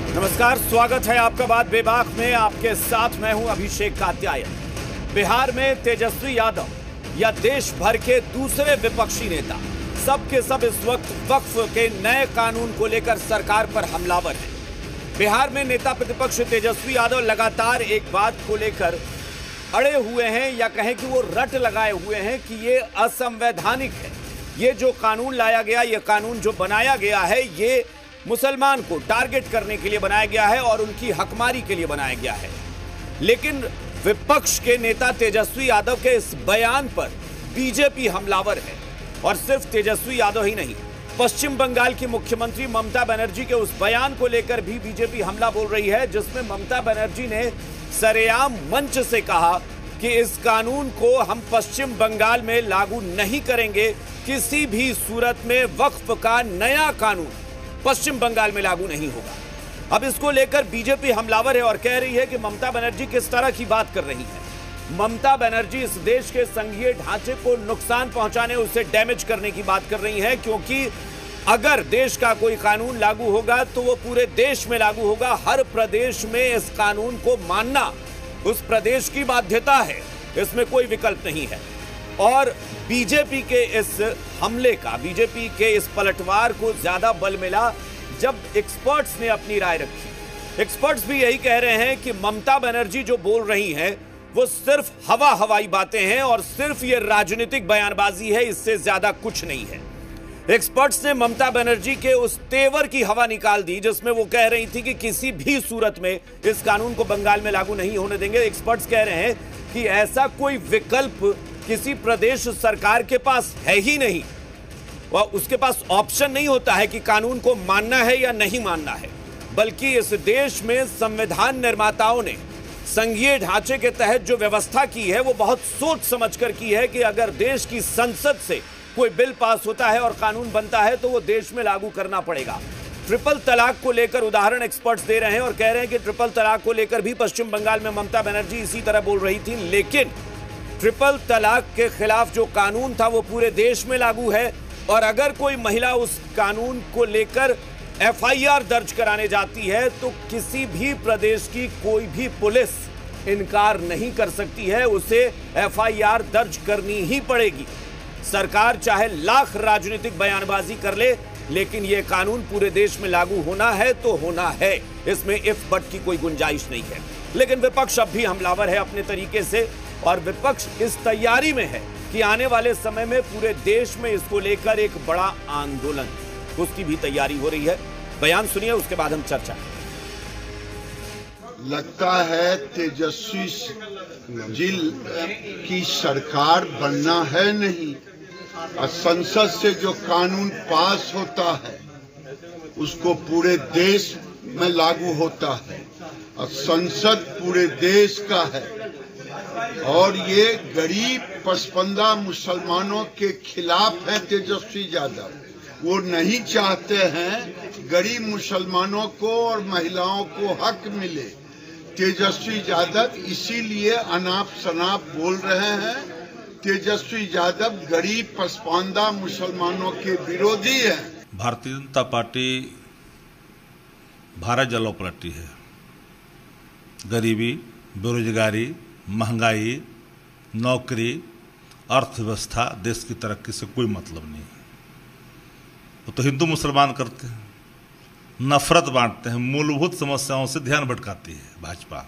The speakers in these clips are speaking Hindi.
नमस्कार, स्वागत है आपका बात बेबाक में। आपके साथ मैं हूं अभिषेक कात्यायन। बिहार में तेजस्वी यादव या देश भर के दूसरे विपक्षी नेता सबके सब इस वक्त वक्फ के नए कानून को लेकर सरकार पर हमलावर हैं। बिहार में नेता प्रतिपक्ष तेजस्वी यादव लगातार एक बात को लेकर अड़े हुए हैं, या कहें कि वो रट लगाए हुए हैं कि ये असंवैधानिक है। ये जो कानून लाया गया, ये कानून जो बनाया गया है, ये मुसलमान को टारगेट करने के लिए बनाया गया है और उनकी हकमारी के लिए बनाया गया है। लेकिन विपक्ष के नेता तेजस्वी यादव के इस बयान पर बीजेपी हमलावर है। और सिर्फ तेजस्वी यादव ही नहीं, पश्चिम बंगाल की मुख्यमंत्री ममता बनर्जी के उस बयान को लेकर भी बीजेपी हमला बोल रही है, जिसमें ममता बनर्जी ने सरेआम मंच से कहा कि इस कानून को हम पश्चिम बंगाल में लागू नहीं करेंगे। किसी भी सूरत में वक्फ का नया कानून पश्चिम बंगाल में लागू नहीं होगा। अब इसको लेकर बीजेपी हमलावर है और कह रही है कि ममता बनर्जी किस तरह की बात कर रही है। ममता बनर्जी इस देश के संघीय ढांचे को नुकसान पहुंचाने, उसे डैमेज करने की बात कर रही है, क्योंकि अगर देश का कोई कानून लागू होगा तो वो पूरे देश में लागू होगा। हर प्रदेश में इस कानून को मानना उस प्रदेश की बाध्यता है, इसमें कोई विकल्प नहीं है। और बीजेपी के इस हमले का, बीजेपी के इस पलटवार को ज्यादा बल मिला जब एक्सपर्ट्स ने अपनी राय रखी। एक्सपर्ट्स भी यही कह रहे हैं कि ममता बनर्जी जो बोल रही हैं वो सिर्फ हवाई बातें हैं और सिर्फ ये राजनीतिक बयानबाजी है, इससे ज्यादा कुछ नहीं है। एक्सपर्ट्स ने ममता बनर्जी के उस तेवर की हवा निकाल दी जिसमें वो कह रही थी कि किसी भी सूरत में इस कानून को बंगाल में लागू नहीं होने देंगे। एक्सपर्ट्स कह रहे हैं कि ऐसा कोई विकल्प किसी प्रदेश सरकार के पास है ही नहीं, और उसके पास ऑप्शन नहीं होता है कि कानून को मानना है या नहीं मानना है। बल्कि इस देश में संविधान निर्माताओं ने संघीय ढांचे के तहत जो व्यवस्था की है वो बहुत सोच समझकर की है कि अगर देश की संसद से कोई बिल पास होता है और कानून बनता है तो वो देश में लागू करना पड़ेगा। ट्रिपल तलाक को लेकर उदाहरण एक्सपर्ट्स दे रहे हैं और कह रहे हैं कि ट्रिपल तलाक को लेकर भी पश्चिम बंगाल में ममता बनर्जी इसी तरह बोल रही थी, लेकिन ट्रिपल तलाक के खिलाफ जो कानून था वो पूरे देश में लागू है। और अगर कोई महिला उस कानून को लेकर एफआईआर दर्ज कराने जाती है तो किसी भी प्रदेश की कोई भी पुलिस इनकार नहीं कर सकती है, उसे एफआईआर दर्ज करनी ही पड़ेगी। सरकार चाहे लाख राजनीतिक बयानबाजी कर ले, लेकिन यह कानून पूरे देश में लागू होना है तो होना है, इसमें इफ बट की कोई गुंजाइश नहीं है। लेकिन विपक्ष अब भी हमलावर है अपने तरीके से, और विपक्ष इस तैयारी में है कि आने वाले समय में पूरे देश में इसको लेकर एक बड़ा आंदोलन, उसकी भी तैयारी हो रही है। बयान सुनिए, उसके बाद हम चर्चा। लगता है तेजस्वी जी की सरकार बनना है नहीं, और संसद से जो कानून पास होता है उसको पूरे देश में लागू होता है, और संसद पूरे देश का है। और ये गरीब पसपंदा मुसलमानों के खिलाफ है तेजस्वी यादव। वो नहीं चाहते हैं गरीब मुसलमानों को और महिलाओं को हक मिले। तेजस्वी यादव इसीलिए अनाप शनाप बोल रहे हैं। तेजस्वी यादव गरीब पसपंदा मुसलमानों के विरोधी हैं। भारतीय जनता पार्टी भारत जलोपलटी है। गरीबी, बेरोजगारी, महंगाई, नौकरी, अर्थव्यवस्था, देश की तरक्की से कोई मतलब नहीं है। वो तो हिंदू मुसलमान करते हैं, नफरत बांटते हैं, मूलभूत समस्याओं से ध्यान भटकाती है भाजपा।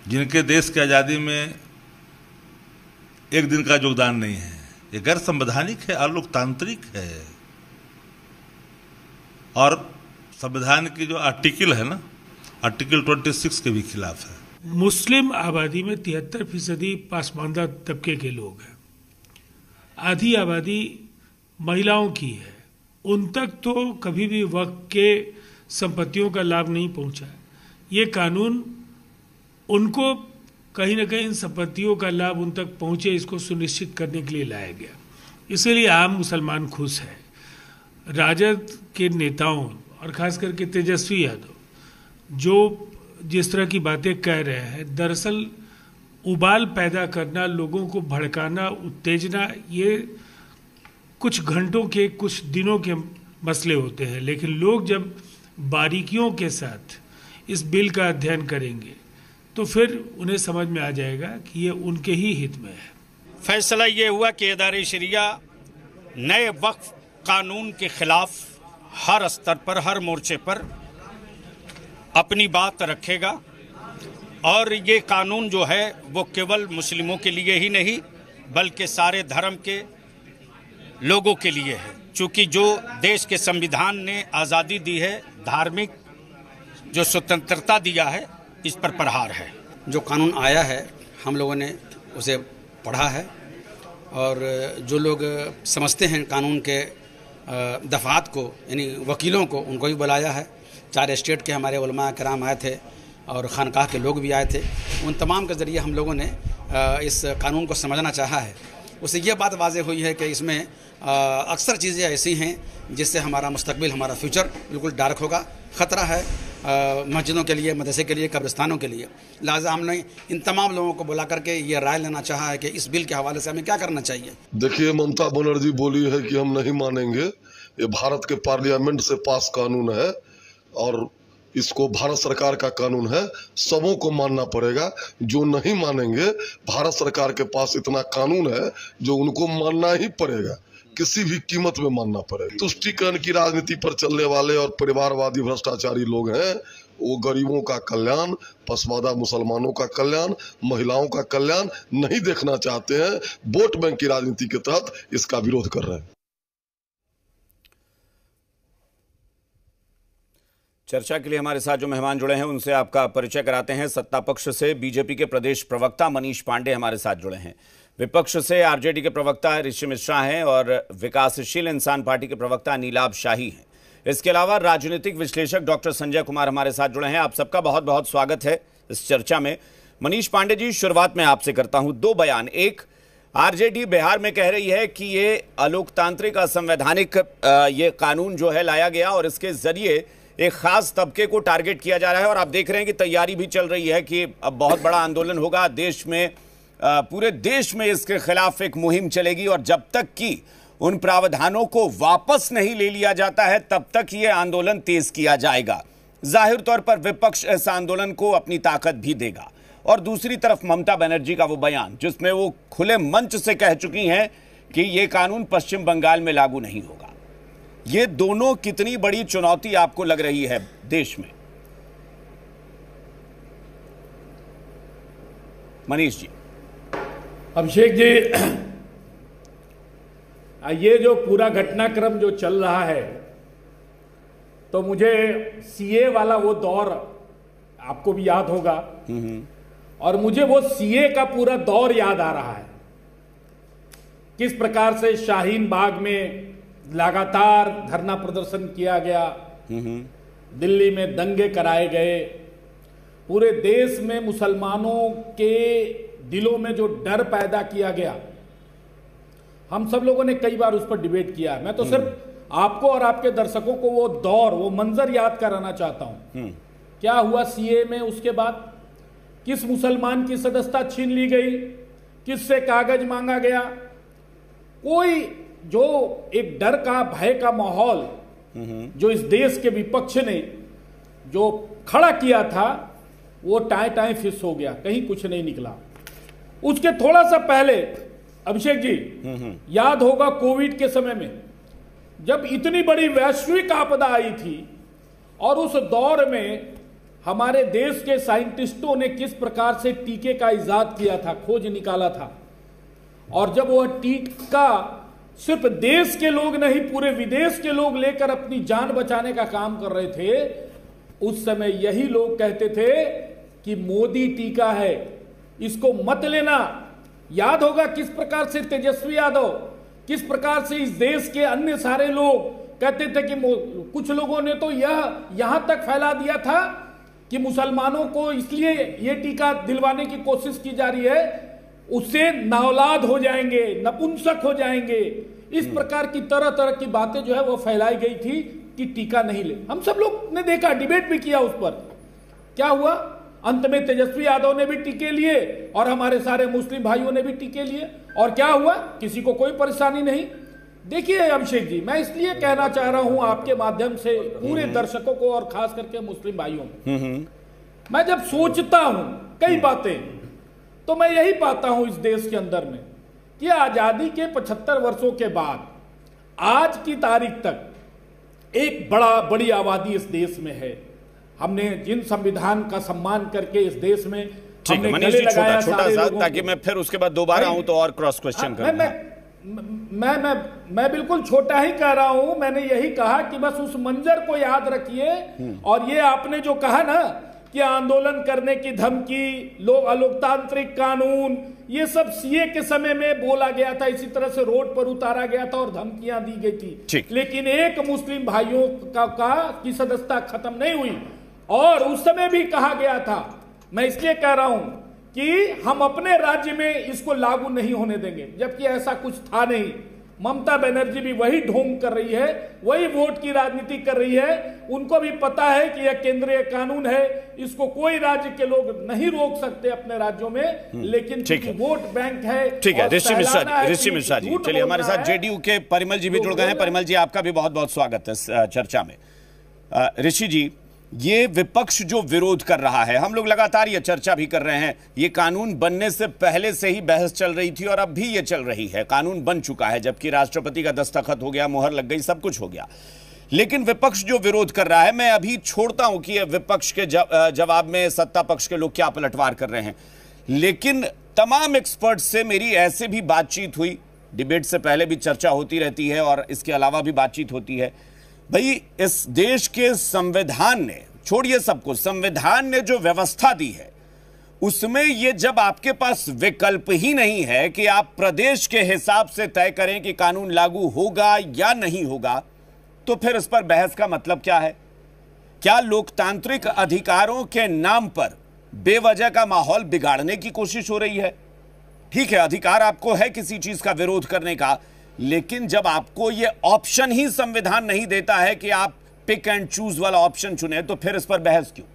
जिनके देश की आज़ादी में एक दिन का योगदान नहीं है, ये गैर संवैधानिक है, अलोकतांत्रिक है। और संविधान की जो आर्टिकल है ना, आर्टिकल 26 के भी खिलाफ है। मुस्लिम आबादी में 73% पासमानदा तबके के लोग हैं। आधी आबादी महिलाओं की है। उन तक तो कभी भी वक्फ के संपत्तियों का लाभ नहीं पहुंचा। ये कानून उनको कहीं न कहीं इन संपत्तियों का लाभ उन तक पहुंचे, इसको सुनिश्चित करने के लिए लाया गया। इसलिए आम मुसलमान खुश है। राजद के नेताओं और खास करके तेजस्वी यादव जो जिस तरह की बातें कह रहे हैं, दरअसल उबाल पैदा करना, लोगों को भड़काना, उत्तेजना, ये कुछ घंटों के, कुछ दिनों के मसले होते हैं। लेकिन लोग जब बारीकियों के साथ इस बिल का अध्ययन करेंगे तो फिर उन्हें समझ में आ जाएगा कि ये उनके ही हित में है। फैसला ये हुआ कि इदारे शरिया नए वक्फ कानून के खिलाफ हर स्तर पर, हर मोर्चे पर अपनी बात रखेगा और ये कानून जो है वो केवल मुस्लिमों के लिए ही नहीं बल्कि सारे धर्म के लोगों के लिए है, चूँकि जो देश के संविधान ने आज़ादी दी है, धार्मिक जो स्वतंत्रता दिया है, इस पर प्रहार है। जो कानून आया है हम लोगों ने उसे पढ़ा है और जो लोग समझते हैं कानून के दफ़ात को, यानी वकीलों को, उनको भी बुलाया है। 4 स्टेट के हमारे उलमा कराम आए थे और खानकाह के लोग भी आए थे। उन तमाम के ज़रिए हम लोगों ने इस कानून को समझना चाहा है। उससे ये बात वाज़ेह हुई है कि इसमें अक्सर चीज़ें ऐसी हैं जिससे हमारा मुस्तकबिल, हमारा फ्यूचर बिल्कुल डार्क होगा। ख़तरा है मस्जिदों के लिए, मदरसे के लिए, कब्रिस्तानों के लिए। लिहाजा हमने इन तमाम लोगों को बुला करके ये राय लेना चाहा है कि इस बिल के हवाले से हमें क्या करना चाहिए। देखिए, ममता बनर्जी बोली है कि हम नहीं मानेंगे। ये भारत के पार्लियामेंट से पास कानून है और इसको भारत सरकार का कानून है, सबों को मानना पड़ेगा। जो नहीं मानेंगे, भारत सरकार के पास इतना कानून है जो उनको मानना ही पड़ेगा, किसी भी कीमत में मानना पड़ेगा। तुष्टीकरण की राजनीति पर चलने वाले और परिवारवादी भ्रष्टाचारी लोग हैं। वो गरीबों का कल्याण, पसमादा मुसलमानों का कल्याण, महिलाओं का कल्याण नहीं देखना चाहते हैं। वोट बैंक की राजनीति के तहत इसका विरोध कर रहे हैं। चर्चा के लिए हमारे साथ जो मेहमान जुड़े हैं उनसे आपका परिचय कराते हैं। सत्ता पक्ष से बीजेपी के प्रदेश प्रवक्ता मनीष पांडे हमारे साथ जुड़े हैं। विपक्ष से आरजेडी के प्रवक्ता ऋषि मिश्रा हैं और विकासशील इंसान पार्टी के प्रवक्ता नीलाभ शाही हैं। इसके अलावा राजनीतिक विश्लेषक डॉक्टर संजय कुमार हमारे साथ जुड़े हैं। आप सबका बहुत बहुत स्वागत है इस चर्चा में। मनीष पांडे जी, शुरुआत में आपसे करता हूं। 2 बयान। एक, आरजेडी बिहार में कह रही है कि ये अलोकतांत्रिक, असंवैधानिक ये कानून जो है लाया गया और इसके जरिए एक खास तबके को टारगेट किया जा रहा है और आप देख रहे हैं कि तैयारी भी चल रही है कि अब बहुत बड़ा आंदोलन होगा देश में, पूरे देश में इसके खिलाफ एक मुहिम चलेगी और जब तक कि उन प्रावधानों को वापस नहीं ले लिया जाता है तब तक ये आंदोलन तेज किया जाएगा। जाहिर तौर पर विपक्ष इस आंदोलन को अपनी ताकत भी देगा। और दूसरी तरफ ममता बनर्जी का वो बयान जिसमें वो खुले मंच से कह चुकी हैं कि ये कानून पश्चिम बंगाल में लागू नहीं होगा। ये दोनों कितनी बड़ी चुनौती आपको लग रही है देश में? मनीष जी। अभिषेक जी, ये जो पूरा घटनाक्रम जो चल रहा है, तो मुझे सीए वाला वो दौर आपको भी याद होगा और मुझे वो सीए का पूरा दौर याद आ रहा है। किस प्रकार से शाहीन बाग में लगातार धरना प्रदर्शन किया गया, दिल्ली में दंगे कराए गए, पूरे देश में मुसलमानों के दिलों में जो डर पैदा किया गया, हम सब लोगों ने कई बार उस पर डिबेट किया। मैं तो सिर्फ आपको और आपके दर्शकों को वो दौर, वो मंजर याद कराना चाहता हूं। क्या हुआ सीए में उसके बाद? किस मुसलमान की सदस्यता छीन ली गई, किससे कागज मांगा गया। कोई जो एक डर का, भय का माहौल जो इस देश के विपक्ष ने जो खड़ा किया था, वो टाए टाए फिस हो गया, कहीं कुछ नहीं निकला। उसके थोड़ा सा पहले अभिषेक जी, याद होगा कोविड के समय में जब इतनी बड़ी वैश्विक आपदा आई थी और उस दौर में हमारे देश के साइंटिस्टों ने किस प्रकार से टीके का इजाद किया था, खोज निकाला था। और जब वह टीका सिर्फ देश के लोग नहीं, पूरे विदेश के लोग लेकर अपनी जान बचाने का काम कर रहे थे, उस समय यही लोग कहते थे कि मोदी टीका है, इसको मत लेना। याद होगा किस प्रकार से तेजस्वी यादव, किस प्रकार से इस देश के अन्य सारे लोग कहते थे कि कुछ लोगों ने तो यहां तक फैला दिया था कि मुसलमानों को इसलिए ये टीका दिलवाने की कोशिश की जा रही है, उससे नाऔलाद हो जाएंगे, नपुंसक हो जाएंगे। इस प्रकार की तरह तरह की बातें जो है वो फैलाई गई थी कि टीका नहीं ले। हम सब लोग ने देखा, डिबेट भी किया उस पर। क्या हुआ? अंत में तेजस्वी यादव ने भी टीके लिए और हमारे सारे मुस्लिम भाइयों ने भी टीके लिए, और क्या हुआ? किसी को कोई परेशानी नहीं। देखिए अभिषेक जी, मैं इसलिए कहना चाह रहा हूं आपके माध्यम से पूरे दर्शकों को और खास करके मुस्लिम भाइयों को, मैं जब सोचता हूं कई बातें तो मैं यही पाता हूं इस देश के अंदर में कि आजादी के 75 वर्षों के बाद आज की तारीख तक एक बड़ी आबादी इस देश में है। हमने जिन संविधान का सम्मान करके इस देश में हमने गले लगाया छोटा सा, ताकि मैं फिर उसके बाद दोबारा आऊं तो और क्रॉस क्वेश्चन करूं। मैं बिल्कुल छोटा ही कह रहा हूं। मैंने यही कहा कि बस उस मंजर को याद रखिए। और ये आपने जो कहा ना कि आंदोलन करने की धमकी, अलोकतांत्रिक कानून, ये सब सीए के समय में बोला गया था, इसी तरह से रोड पर उतारा गया था और धमकियां दी गई थी। लेकिन एक मुस्लिम भाइयों की सदस्यता खत्म नहीं हुई। और उस समय भी कहा गया था, मैं इसलिए कह रहा हूं कि हम अपने राज्य में इसको लागू नहीं होने देंगे, जबकि ऐसा कुछ था नहीं। ममता बनर्जी भी वही ढोंग कर रही है, वही वोट की राजनीति कर रही है। उनको भी पता है कि यह केंद्रीय कानून है, इसको कोई राज्य के लोग नहीं रोक सकते अपने राज्यों में, लेकिन वोट बैंक है। ठीक है ऋषि मिश्रा जी, चलिए हमारे साथ जेडीयू के परिमल जी भी जुड़ गए हैं। परिमल जी, आपका भी बहुत बहुत स्वागत है इस चर्चा में। ऋषि जी, ये विपक्ष जो विरोध कर रहा है, हम लोग लगातार ये चर्चा भी कर रहे हैं, ये कानून बनने से पहले से ही बहस चल रही थी और अब भी ये चल रही है। कानून बन चुका है, जबकि राष्ट्रपति का दस्तखत हो गया, मुहर लग गई, सब कुछ हो गया। लेकिन विपक्ष जो विरोध कर रहा है, मैं अभी छोड़ता हूं कि विपक्ष के जवाब में सत्ता पक्ष के लोग क्या पलटवार कर रहे हैं, लेकिन तमाम एक्सपर्ट से मेरी ऐसे भी बातचीत हुई, डिबेट से पहले भी चर्चा होती रहती है और इसके अलावा भी बातचीत होती है। भाई, इस देश के संविधान ने, छोड़िए सबको, संविधान ने जो व्यवस्था दी है उसमें ये जब आपके पास विकल्प ही नहीं है कि आप प्रदेश के हिसाब से तय करें कि कानून लागू होगा या नहीं होगा, तो फिर इस पर बहस का मतलब क्या है? क्या लोकतांत्रिक अधिकारों के नाम पर बेवजह का माहौल बिगाड़ने की कोशिश हो रही है? ठीक है, अधिकार आपको है किसी चीज का विरोध करने का, लेकिन जब आपको यह ऑप्शन ही संविधान नहीं देता है कि आप पिक एंड चूज वाला ऑप्शन चुने, तो फिर इस पर बहस क्यों?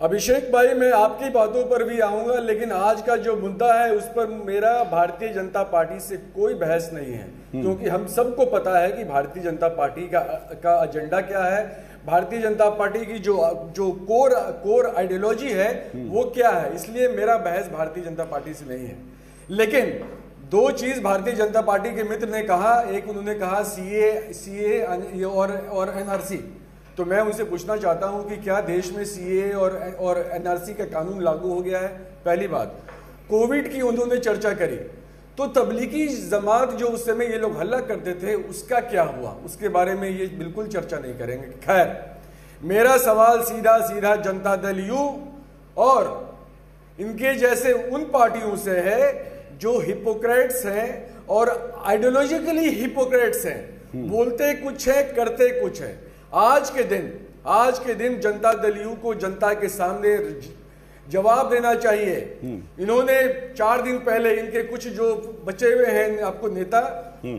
अभिषेक भाई, मैं आपकी बातों पर भी आऊंगा, लेकिन आज का जो मुद्दा है उस पर मेरा भारतीय जनता पार्टी से कोई बहस नहीं है, क्योंकि हम सबको पता है कि भारतीय जनता पार्टी का एजेंडा क्या है, भारतीय जनता पार्टी की जो कोर आइडियोलॉजी है वो क्या है। इसलिए मेरा बहस भारतीय जनता पार्टी से नहीं है। लेकिन दो चीज भारतीय जनता पार्टी के मित्र ने कहा, एक उन्होंने कहा सीए और एनआरसी, तो मैं उनसे पूछना चाहता हूं कि क्या देश में सीए और एनआरसी का कानून लागू हो गया है? पहली बात। कोविड की उन्होंने चर्चा करी, तो तबलीगी जमात जो उस समय ये लोग हल्ला करते थे उसका क्या हुआ, उसके बारे में ये बिल्कुल चर्चा नहीं करेंगे। खैर, मेरा सवाल सीधा जनता दल यू और इनके जैसे उन पार्टियों से है जो हिपोक्रेट्स हैं और आइडियोलॉजिकली हिपोक्रेट्स हैं, बोलते कुछ है करते कुछ है। आज के दिन जनता दल यू को जनता के सामने जवाब देना चाहिए। इन्होंने 4 दिन पहले इनके कुछ जो बचे हुए हैं आपको नेता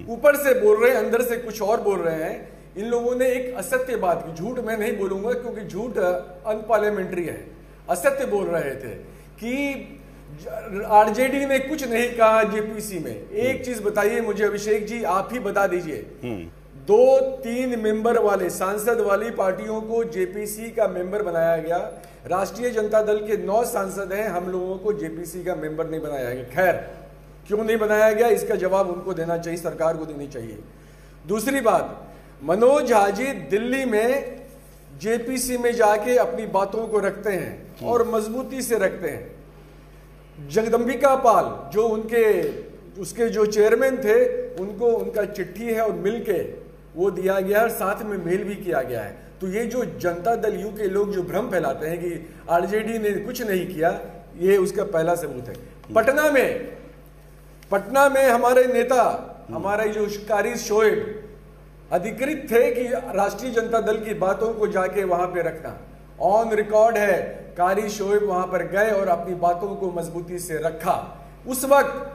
ऊपर से बोल रहे हैं, अंदर से कुछ और बोल रहे हैं। इन लोगों ने एक असत्य बात की, झूठ मैं नहीं बोलूंगा क्योंकि झूठ अनपार्लियामेंट्री है, असत्य बोल रहे थे कि आरजेडी ने कुछ नहीं कहा जेपीसी में। एक चीज बताइए मुझे अभिषेक जी, आप ही बता दीजिए, 2-3 मेंबर वाले सांसद वाली पार्टियों को जेपीसी का मेंबर बनाया गया। राष्ट्रीय जनता दल के 9 सांसद हैं, हम लोगों को जेपीसी का मेंबर नहीं बनाया गया। खैर, क्यों नहीं बनाया गया इसका जवाब उनको देना चाहिए, सरकार को देनी चाहिए। दूसरी बात, मनोज हाजी दिल्ली में जेपीसी में जाके अपनी बातों को रखते हैं और मजबूती से रखते हैं। जगदंबिका पाल जो उसके जो चेयरमैन थे, उनको उनका चिट्ठी है और मिलके वो दिया गया है, साथ में मेल भी किया गया है। तो ये जो जनता दल यू के लोग जो भ्रम फैलाते हैं कि आरजेडी ने कुछ नहीं किया, ये उसका पहला सबूत है। पटना में हमारे नेता, हमारे जो कारी शोएब अधिकृत थे कि राष्ट्रीय जनता दल की बातों को जाके वहां पे रखना। ऑन रिकॉर्ड है, कारी शोएब वहां पर गए और अपनी बातों को मजबूती से रखा। उस वक्त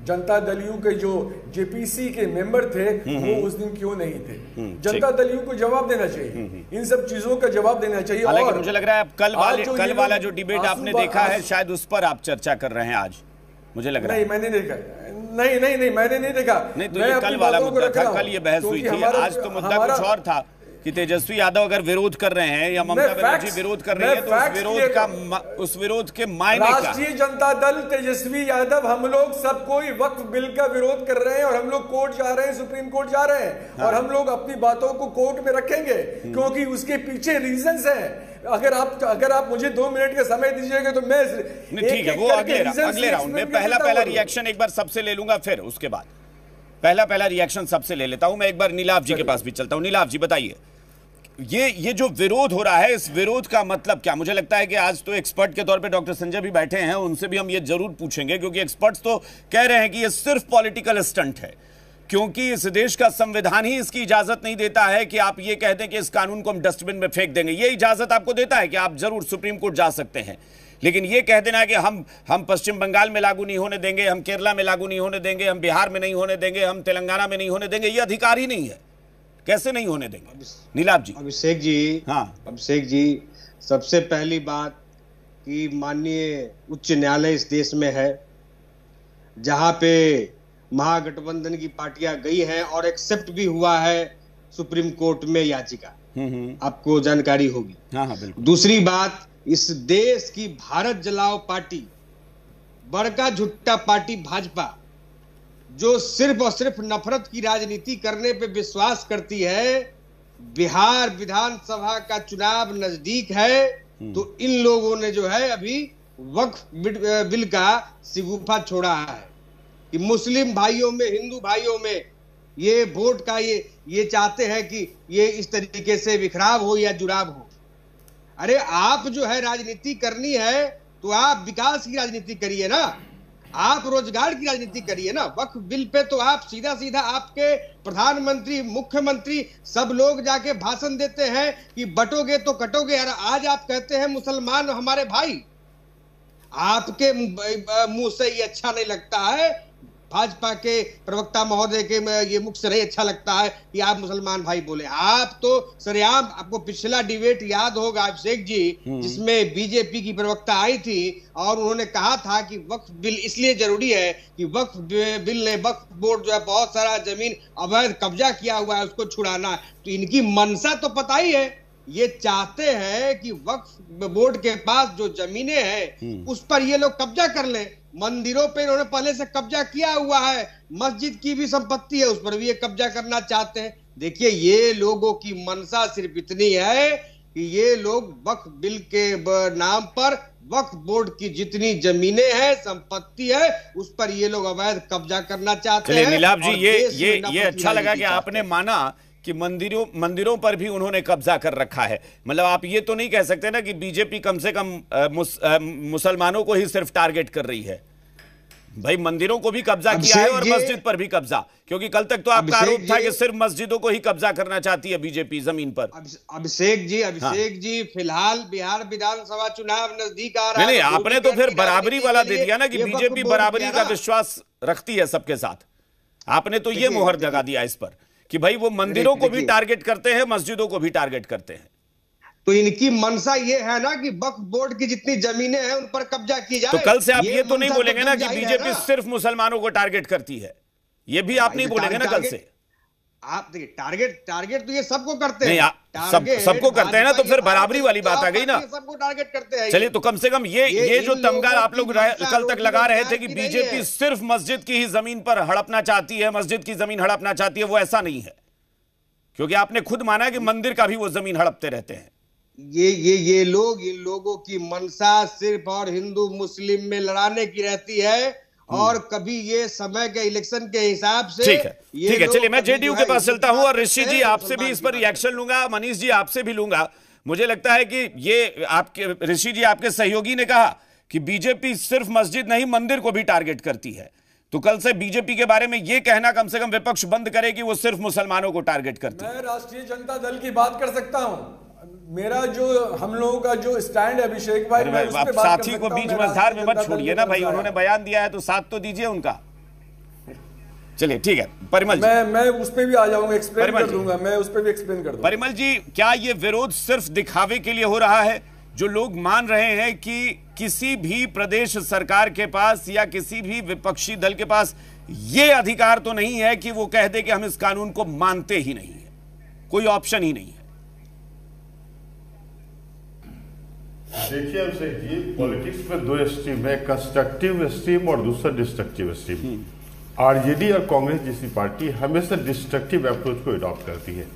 जनता दल यू के जो जेपीसी के मेंबर थे वो उस दिन क्यों नहीं थे? जनता दल यू को जवाब देना चाहिए, इन सब चीजों का जवाब देना चाहिए। और मुझे लग रहा है कल वाला जो डिबेट आपने देखा है, शायद उस पर आप चर्चा कर रहे हैं आज, मुझे लग रहा है। नहीं, मैंने देखा नहीं नहीं नहीं, मैंने नहीं देखा। नहीं तो ये कल वाला मुद्दा था, कल ये बहस हुई थी। आज तो मुद्दा कुछ और था कि तेजस्वी यादव अगर विरोध कर रहे हैं या ममता बनर्जी विरोध कर रही है तो उस विरोध के मायने क्या? राष्ट्रीय जनता दल, तेजस्वी यादव, हम लोग सब कोई वक्फ बिल का विरोध कर रहे हैं और हम लोग कोर्ट जा रहे हैं, सुप्रीम कोर्ट जा रहे हैं। और हम लोग अपनी बातों को कोर्ट में रखेंगे क्योंकि उसके पीछे रीजंस हैं। अगर आप मुझे 2 मिनट का समय दीजिएगा तो मैं ठीक है, वो अगले राउंड में पहला रिएक्शन एक बार सबसे ले लूंगा, फिर उसके बाद पहला रिएक्शन सबसे ले लेता हूं। मैं एक बार नीलाभ जी के पास भी चलता हूं। नीलाभ जी बताइए, ये जो विरोध हो रहा है, इस विरोध का मतलब क्या? मुझे लगता है कि आज तो एक्सपर्ट के तौर पे डॉक्टर संजय भी बैठे हैं, उनसे भी हम ये जरूर पूछेंगे क्योंकि एक्सपर्ट्स तो कह रहे हैं कि ये सिर्फ पॉलिटिकल स्टंट है, क्योंकि इस देश का संविधान ही इसकी इजाजत नहीं देता है कि आप ये कह दें कि इस कानून को हम डस्टबिन में फेंक देंगे। ये इजाजत आपको देता है कि आप जरूर सुप्रीम कोर्ट जा सकते हैं, लेकिन ये कह देना है कि हम पश्चिम बंगाल में लागू नहीं होने देंगे, हम केरला में लागू नहीं होने देंगे, हम बिहार में नहीं होने देंगे, हम तेलंगाना में नहीं होने देंगे, ये अधिकार ही नहीं है। कैसे नहीं होने देंगे? नीलाभ जी। अभिषेक जी, हाँ अभिषेक जी, सबसे पहली बात कि माननीय उच्च न्यायालय इस देश में है जहां पे महागठबंधन की पार्टियां गई हैं और एक्सेप्ट भी हुआ है सुप्रीम कोर्ट में याचिका, आपको जानकारी होगी। हाँ हाँ बिल्कुल। दूसरी बात, इस देश की भारत जलाओ पार्टी, बड़का झुट्टा पार्टी भाजपा, जो सिर्फ और सिर्फ नफरत की राजनीति करने पे विश्वास करती है, बिहार विधानसभा का चुनाव नजदीक है तो इन लोगों ने जो है अभी वक्फ बिल का शिगुफा छोड़ा है कि मुस्लिम भाइयों में, हिंदू भाइयों में ये वोट का ये चाहते हैं कि ये इस तरीके से बिखराव हो या जुड़ाव हो। अरे आप जो है राजनीति करनी है तो आप विकास की राजनीति करिए ना, आप रोजगार की राजनीति करिए ना। वक्फ बिल पे तो आप सीधा सीधा आपके प्रधानमंत्री, मुख्यमंत्री सब लोग जाके भाषण देते हैं कि बटोगे तो कटोगे। और आज आप कहते हैं मुसलमान हमारे भाई, आपके मुंह से ये अच्छा नहीं लगता है, भाजपा के प्रवक्ता महोदय के ये मुख से नहीं अच्छा लगता है कि आप मुसलमान भाई बोले। आप तो सरेआम, आपको पिछला डिबेट याद होगा अभिषेक जी, जिसमें बीजेपी की प्रवक्ता आई थी और उन्होंने कहा था कि वक्फ बिल इसलिए जरूरी है कि वक्फ बिल ने, वक्फ बोर्ड जो है बहुत सारा जमीन अवैध कब्जा किया हुआ है, उसको छुड़ाना है। तो इनकी मंशा तो पता ही है, ये चाहते हैं कि वक्फ बोर्ड के पास जो जमीनें हैं उस पर ये लोग कब्जा कर लें। मंदिरों पे इन्होंने पहले से कब्जा किया हुआ है, मस्जिद की भी संपत्ति है उस पर भी ये कब्जा करना चाहते हैं। देखिए, ये लोगों की मंशा सिर्फ इतनी है कि ये लोग वक्फ बिल के नाम पर वक्फ बोर्ड की जितनी जमीनें हैं, संपत्ति है, उस पर ये लोग अवैध कब्जा करना चाहते हैं। नीलाभ जी, ये अच्छा लगा कि आपने माना कि मंदिरों पर भी उन्होंने कब्जा कर रखा है। मतलब आप ये तो नहीं कह सकते ना कि बीजेपी कम से कम मुसलमानों को ही सिर्फ टारगेट कर रही है। भाई मंदिरों को भी कब्जा किया है और मस्जिद पर भी कब्जा, क्योंकि कल तक तो आपका आरोप था कि सिर्फ मस्जिदों को ही कब्जा करना चाहती है बीजेपी जमीन पर। अभिषेक जी, फिलहाल बिहार विधानसभा चुनाव नजदीक आ रहा है। नहीं, आपने तो फिर बराबरी वाला दे दिया ना कि बीजेपी बराबरी का विश्वास रखती है सबके साथ। आपने तो ये मोहर लगा दिया इस पर कि भाई वो मंदिरों को भी टारगेट करते हैं, मस्जिदों को भी टारगेट करते हैं। तो इनकी मनसा ये है ना कि वक्फ बोर्ड की जितनी जमीनें हैं उन पर कब्जा की जाए। तो कल से आप ये तो नहीं बोलेंगे ना कि बीजेपी सिर्फ मुसलमानों को टारगेट करती है, ये भी आप नहीं बोलेंगे ना कल से। आप देखिए, टारगेट तो ये सबको करते हैं, सबको करते हैं ना, तो फिर बराबरी वाली बात आ गई ना, सबको टारगेट करते हैं। चलिए, तो कम से कम ये जो तमगा आप लोग कल तक लगा रहे थे कि बीजेपी सिर्फ मस्जिद की ही जमीन पर हड़पना चाहती है, मस्जिद की जमीन हड़पना चाहती है, वो ऐसा नहीं है, क्योंकि आपने खुद माना कि मंदिर का भी वो जमीन हड़पते रहते हैं। ये लोगों की मंशा सिर्फ और हिंदू मुस्लिम में लड़ाने की रहती है और कभी ये समय के इलेक्शन के हिसाब से। ठीक है, चलिए मैं जेडीयू के पास चलता हूं और ऋषि जी आपसे भी इस पर रिएक्शन लूंगा, मनीष जी आपसे भी लूंगा। मुझे लगता है कि ये आपके ऋषि जी, आपके सहयोगी ने कहा कि बीजेपी सिर्फ मस्जिद नहीं मंदिर को भी टारगेट करती है, तो कल से बीजेपी के बारे में ये कहना कम से कम विपक्ष बंद करे कि वो सिर्फ मुसलमानों को टारगेट करती है। मैं राष्ट्रीय जनता दल की बात कर सकता हूं। मेरा जो हम लोगों का जो स्टैंड है अभिषेक भाई, मैं उस पे बात साथी को बीच मझधार में मत छोड़िए ना भाई, उन्होंने बयान दिया है तो साथ तो दीजिए उनका। चलिए ठीक है, परिमल जी। मैं उस पे भी आ जाऊंगा, एक्सप्लेन कर दूंगा, मैं उस पे भी एक्सप्लेन कर दूंगा। परिमल जी, क्या ये विरोध सिर्फ दिखावे के लिए हो रहा है? जो लोग मान रहे हैं कि किसी भी प्रदेश सरकार के पास या किसी भी विपक्षी दल के पास ये अधिकार तो नहीं है कि वो कह दे कि हम इस कानून को मानते ही नहीं है, कोई ऑप्शन ही नहीं है। देखिए अभिषेक जी, पॉलिटिक्स में दो स्ट्रीम है, कंस्ट्रक्टिव स्ट्रीम और दूसरा डिस्ट्रक्टिव स्ट्रीम। आरजेडी और कांग्रेस जैसी पार्टी हमेशा डिस्ट्रक्टिव अप्रोच को अडॉप्ट करती है।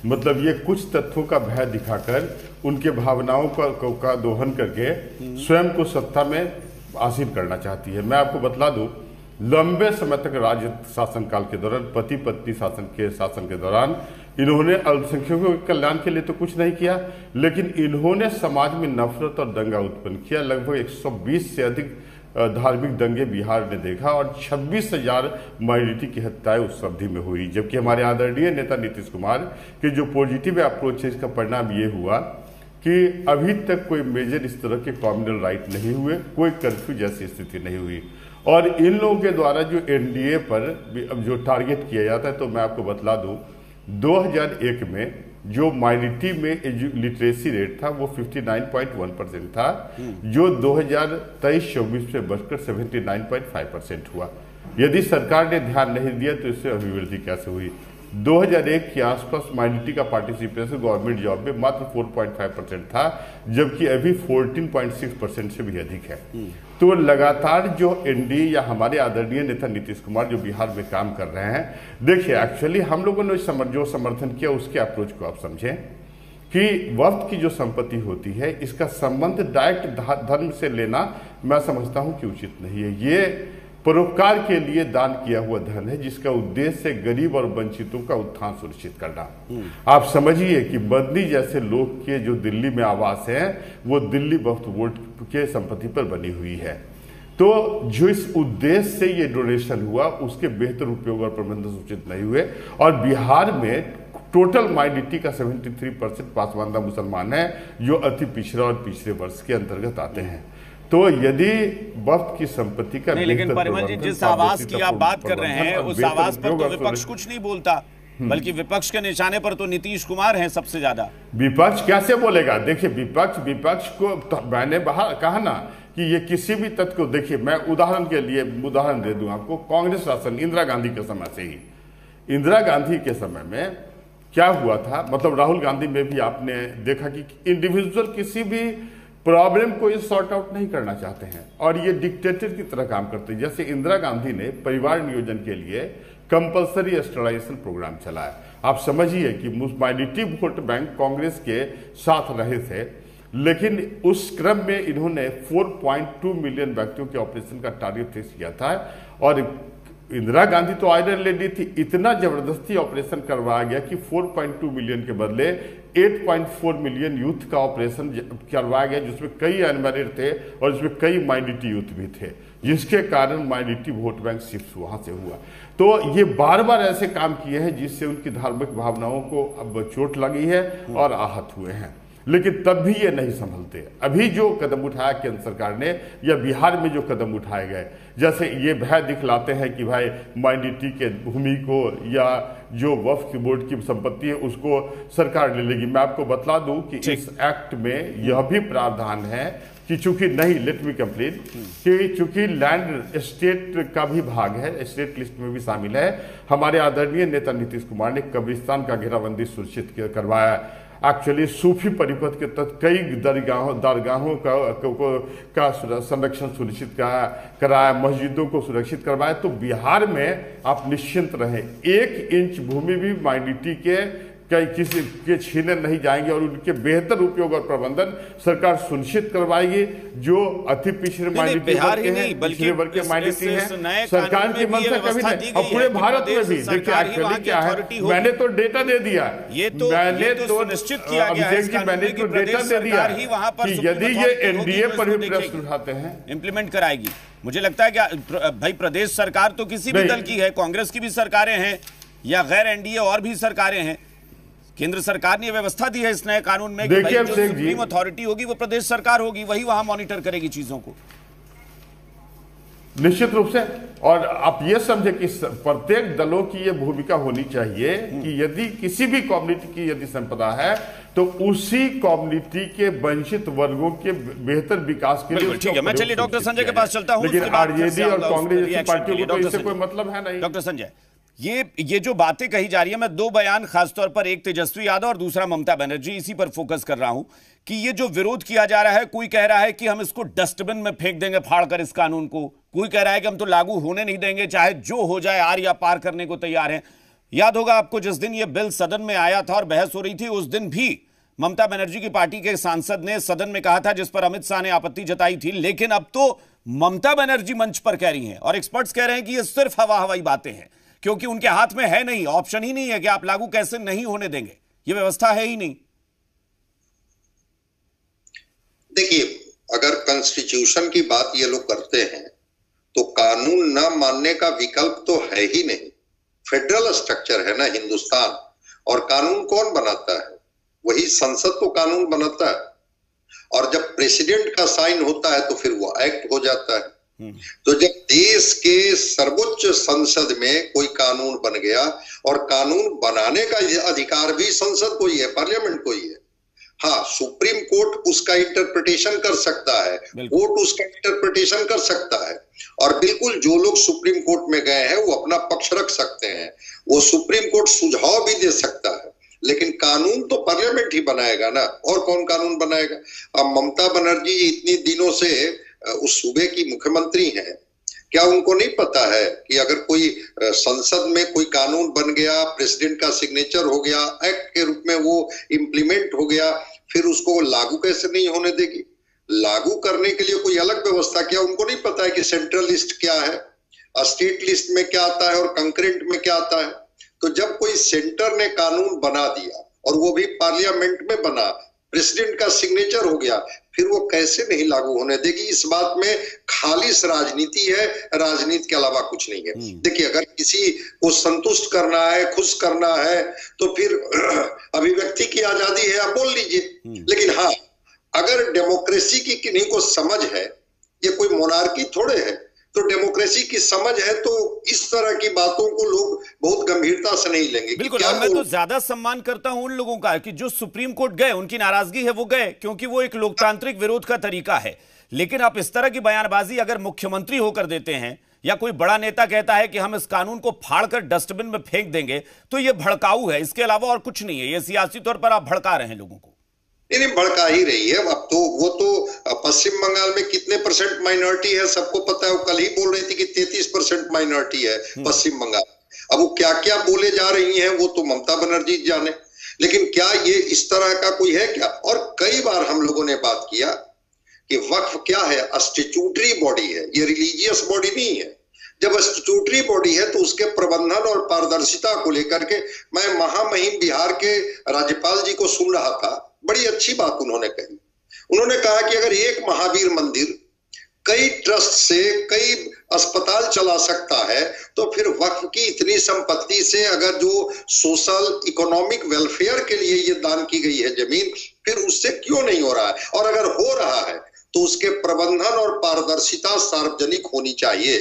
मतलब ये कुछ तथ्यों का भय दिखाकर उनके भावनाओं का दोहन करके स्वयं को सत्ता में हासिल करना चाहती है। मैं आपको बतला दूं, लंबे समय तक राज्य शासनकाल के दौरान, पति पत्नी शासन के दौरान इन्होंने अल्पसंख्यकों के कल्याण के लिए तो कुछ नहीं किया, लेकिन इन्होंने समाज में नफरत और दंगा उत्पन्न किया। लगभग 120 से अधिक धार्मिक दंगे बिहार ने देखा और 26,000 माइनॉरिटी की हत्याएं उस अवधि में हुई। जबकि हमारे आदरणीय नेता नीतीश कुमार के जो पॉजिटिव अप्रोच है, इसका परिणाम ये हुआ कि अभी तक कोई मेजर इस तरह के कम्युनल राइट नहीं हुए, कोई कर्फ्यू जैसी स्थिति नहीं हुई। और इन लोगों के द्वारा जो एनडीए पर जो टारगेट किया जाता है, तो मैं आपको बतला दूं, 2001 में जो माइनॉरिटी में लिटरेसी रेट था वो 59.1% था, जो 2023-24 में बढ़कर 79.5% हुआ। यदि सरकार ने ध्यान नहीं दिया तो इससे अभिवृद्धि कैसे हुई। 2001 के आसपास माइनॉरिटी का पार्टिसिपेशन गवर्नमेंट जॉब में मात्र 4.5% था, जबकि अभी 14.6% से भी अधिक है। तो लगातार जो एनडीए या हमारे आदरणीय नेता नीतीश कुमार जो बिहार में काम कर रहे हैं, देखिए एक्चुअली हम लोगों ने जो समर्थन किया उसके अप्रोच को आप समझें कि वक्त की जो संपत्ति होती है, इसका संबंध डायरेक्ट धर्म से लेना मैं समझता हूं कि उचित नहीं है। ये परोपकार के लिए दान किया हुआ धन है, जिसका उद्देश्य गरीब और वंचितों का उत्थान सुनिश्चित करना। आप समझिए कि बदनी जैसे लोग के जो दिल्ली में आवास है, वो दिल्ली वक्फ बोर्ड के संपत्ति पर बनी हुई है। तो जो इस उद्देश्य से ये डोनेशन हुआ, उसके बेहतर उपयोग और प्रबंधन उचित नहीं हुए। और बिहार में टोटल माइनॉरिटी का 73% पासमानदा मुसलमान है, जो अति पिछड़ा और पिछड़े वर्ष के अंतर्गत आते हैं। तो यदि वक्त की संपत्ति का नहीं, लेकिन परिमल जी, जिस आवास की आप बात कर रहे हैं, उस आवास पर तो विपक्ष कुछ नहीं बोलता, बल्कि विपक्ष के निशाने पर तो नीतीश कुमार हैं सबसे ज्यादा। विपक्ष कैसे बोलेगा? देखिए विपक्ष को तो मैंने कहा ना कि ये किसी भी तथ्य को, देखिए मैं उदाहरण दे दूं आपको। कांग्रेस शासन इंदिरा गांधी के समय से ही, इंदिरा गांधी के समय में क्या हुआ था, मतलब राहुल गांधी में भी आपने देखा कि इंडिविजुअल किसी भी प्रॉब्लम को ये सॉर्ट आउट नहीं करना चाहते हैं और ये डिक्टेटर की तरह काम करते हैं। जैसे इंदिरा गांधी ने परिवार नियोजन के लिए कंपलसरी स्टरलाइजेशन प्रोग्राम चलाया। आप समझिए कि माइनॉरिटी वोट बैंक कांग्रेस के साथ रहे थे, लेकिन उस क्रम में इन्होंने 4.2 मिलियन व्यक्तियों के ऑपरेशन का टारगेट फिक्स किया था। और इंदिरा गांधी तो आयरन लेडी थी, इतना जबरदस्ती ऑपरेशन करवाया गया कि 4.2 मिलियन के बदले 8.4 मिलियन यूथ का ऑपरेशन करवाया गया, जिसमें कई अनमैरिड थे और जिसमें कई माइनॉरिटी यूथ भी थे, जिसके कारण माइनॉरिटी वोट बैंक शिफ्ट वहां से हुआ। तो ये बार बार ऐसे काम किए हैं जिससे उनकी धार्मिक भावनाओं को अब चोट लगी है और आहत हुए हैं, लेकिन तब भी ये नहीं संभलते। अभी जो कदम उठाया केंद्र सरकार ने या बिहार में जो कदम उठाए गए, जैसे ये भय दिखलाते हैं कि भाई माइनॉरिटी के भूमि को या जो वक्फ बोर्ड की संपत्ति है उसको सरकार ले लेगी। मैं आपको बतला दूं कि इस एक्ट में यह भी प्रावधान है कि चूंकि नहीं, लेट मी कंप्लीट, कि चूंकि लैंड स्टेट का भी भाग है, स्टेट लिस्ट में भी शामिल है। हमारे आदरणीय नेता नीतीश कुमार ने कब्रिस्तान का घेराबंदी सुनिश्चित करवाया। एक्चुअली सूफी परिपथ के तहत कई दरगाहों का संरक्षण सुनिश्चित कराया, मस्जिदों को सुरक्षित करवाया। तो बिहार में आप निश्चिंत रहें, 1 इंच भूमि भी माइनॉरिटी के किसी के छीने नहीं जाएंगे और उनके बेहतर उपयोग और प्रबंधन सरकार सुनिश्चित करवाएगी। जो अति पिछड़े माइनॉरिटी वर्ग के माइनॉरिटी है, सरकार की मंशा कभी नहीं। और पूरे भारत में भी देखिए एक्चुअली क्या है, मैंने तो डेटा दे दिया, मैंने तो निश्चित किया गया है, मैंने तो डेटा दे दिया कि यदि ये एनडीए पर भी प्रश्न उठाते हैं, इंप्लीमेंट कराएगी। मुझे लगता है कि भाई प्रदेश सरकार तो किसी भी दल की है, कांग्रेस की भी सरकारें हैं या गैर एनडीए और भी सरकारें हैं, केंद्र सरकार ने व्यवस्था दी है इस नए कानून में कि जो सुप्रीम अथॉरिटी होगी वो प्रदेश सरकार होगी, वही वहां मॉनिटर करेगी चीजों को। निश्चित रूप से। और आप ये समझे कि प्रत्येक दलों की ये भूमिका होनी चाहिए कि यदि किसी भी कम्युनिटी की यदि संपदा है तो उसी कम्युनिटी के वंचित वर्गों के बेहतर विकास के लिए। ठीक है, मैं चलिए डॉक्टर संजय के पास चलता हूं। लेकिन आरजेडी और कांग्रेस जैसी पार्टियों को इससे कोई मतलब है नहीं। डॉक्टर संजय, ये जो बातें कही जा रही है, मैं दो बयान खासतौर पर, एक तेजस्वी यादव और दूसरा ममता बनर्जी, इसी पर फोकस कर रहा हूं कि ये जो विरोध किया जा रहा है, कोई कह रहा है कि हम इसको डस्टबिन में फेंक देंगे फाड़कर इस कानून को, कोई कह रहा है कि हम तो लागू होने नहीं देंगे, चाहे जो हो जाए, आर या पार करने को तैयार हैं। याद होगा आपको, जिस दिन ये बिल सदन में आया था और बहस हो रही थी, उस दिन भी ममता बनर्जी की पार्टी के सांसद ने सदन में कहा था, जिस पर अमित शाह ने आपत्ति जताई थी। लेकिन अब तो ममता बनर्जी मंच पर कह रही हैं और एक्सपर्ट्स कह रहे हैं कि ये सिर्फ हवाई बातें हैं, क्योंकि उनके हाथ में है नहीं, ऑप्शन ही नहीं है कि आप लागू कैसे नहीं होने देंगे, ये व्यवस्था है ही नहीं। देखिए, अगर कॉन्स्टिट्यूशन की बात ये लोग करते हैं तो कानून न मानने का विकल्प तो है ही नहीं। फेडरल स्ट्रक्चर है ना हिंदुस्तान, और कानून कौन बनाता है? वही संसद तो कानून बनाता है, और जब प्रेसिडेंट का साइन होता है तो फिर वो एक्ट हो जाता है। तो जब देश के सर्वोच्च संसद में कोई कानून बन गया, और कानून बनाने का अधिकार भी संसद को ही है, पार्लियामेंट को ही है। हाँ, सुप्रीम कोर्ट उसका इंटरप्रिटेशन कर सकता है, कोर्ट उसका इंटरप्रिटेशन कर सकता है, और बिल्कुल जो लोग सुप्रीम कोर्ट में गए हैं वो अपना पक्ष रख सकते हैं, वो सुप्रीम कोर्ट सुझाव भी दे सकता है, लेकिन कानून तो पार्लियामेंट ही बनाएगा ना, और कौन कानून बनाएगा? अब ममता बनर्जी इतनी दिनों से उस सूबे की मुख्यमंत्री हैं, क्या उनको नहीं पता है कि अगर कोई संसद में कोई कानून बन गया, प्रेसिडेंट का सिग्नेचर हो गया, एक्ट के रूप में वो इम्प्लीमेंट हो गया, फिर उसको लागू कैसे नहीं होने देगी? लागू करने के लिए कोई अलग व्यवस्था, क्या उनको नहीं पता है कि सेंट्रल लिस्ट क्या है, स्टेट लिस्ट में क्या आता है और कंकरेंट में क्या आता है? तो जब कोई सेंटर ने कानून बना दिया और वो भी पार्लियामेंट में बना, प्रेसिडेंट का सिग्नेचर हो गया, फिर वो कैसे नहीं लागू होने देगी? इस बात में खालिश राजनीति है, राजनीति के अलावा कुछ नहीं है। देखिए, अगर किसी को संतुष्ट करना है, खुश करना है, तो फिर अभिव्यक्ति की आजादी है, आप बोल लीजिए। लेकिन हाँ, अगर डेमोक्रेसी की किन्हीं को समझ है, ये कोई मोनार्की थोड़े है, तो डेमोक्रेसी की समझ है तो इस तरह की बातों को लोग बहुत गंभीरता से नहीं लेंगे। बिल्कुल, और मैं तो ज्यादा सम्मान करता हूं उन लोगों का कि जो सुप्रीम कोर्ट गए, उनकी नाराजगी है वो गए, क्योंकि वो एक लोकतांत्रिक विरोध का तरीका है। लेकिन आप इस तरह की बयानबाजी अगर मुख्यमंत्री होकर देते हैं, या कोई बड़ा नेता कहता है कि हम इस कानून को फाड़कर डस्टबिन में फेंक देंगे, तो ये भड़काऊ है, इसके अलावा और कुछ नहीं है। ये सियासी तौर पर आप भड़का रहे हैं लोगों को। नहीं, भड़का ही रही है। अब तो वो तो पश्चिम बंगाल में कितने परसेंट माइनॉरिटी है सबको पता है। वो कल ही बोल रही थी कि 33% माइनॉरिटी है पश्चिम बंगाल। अब वो क्या क्या बोले जा रही हैं वो तो ममता बनर्जी जाने, लेकिन क्या ये इस तरह का कोई है क्या? और कई बार हम लोगों ने बात किया कि वक्फ क्या है, स्टैट्यूटरी बॉडी है, ये रिलीजियस बॉडी नहीं है। जब स्टैट्यूटरी बॉडी है तो उसके प्रबंधन और पारदर्शिता को लेकर के मैं महामहिम बिहार के राज्यपाल जी को सुन रहा था, बड़ी अच्छी बात उन्होंने कही। उन्होंने कहा कि अगर एक महावीर मंदिर कई ट्रस्ट से कई अस्पताल चला सकता है, तो फिर वक्फ की इतनी संपत्ति से अगर जो सोशल इकोनॉमिक वेलफेयर के लिए ये दान की गई है जमीन, फिर उससे क्यों नहीं हो रहा है? और अगर हो रहा है तो उसके प्रबंधन और पारदर्शिता सार्वजनिक होनी चाहिए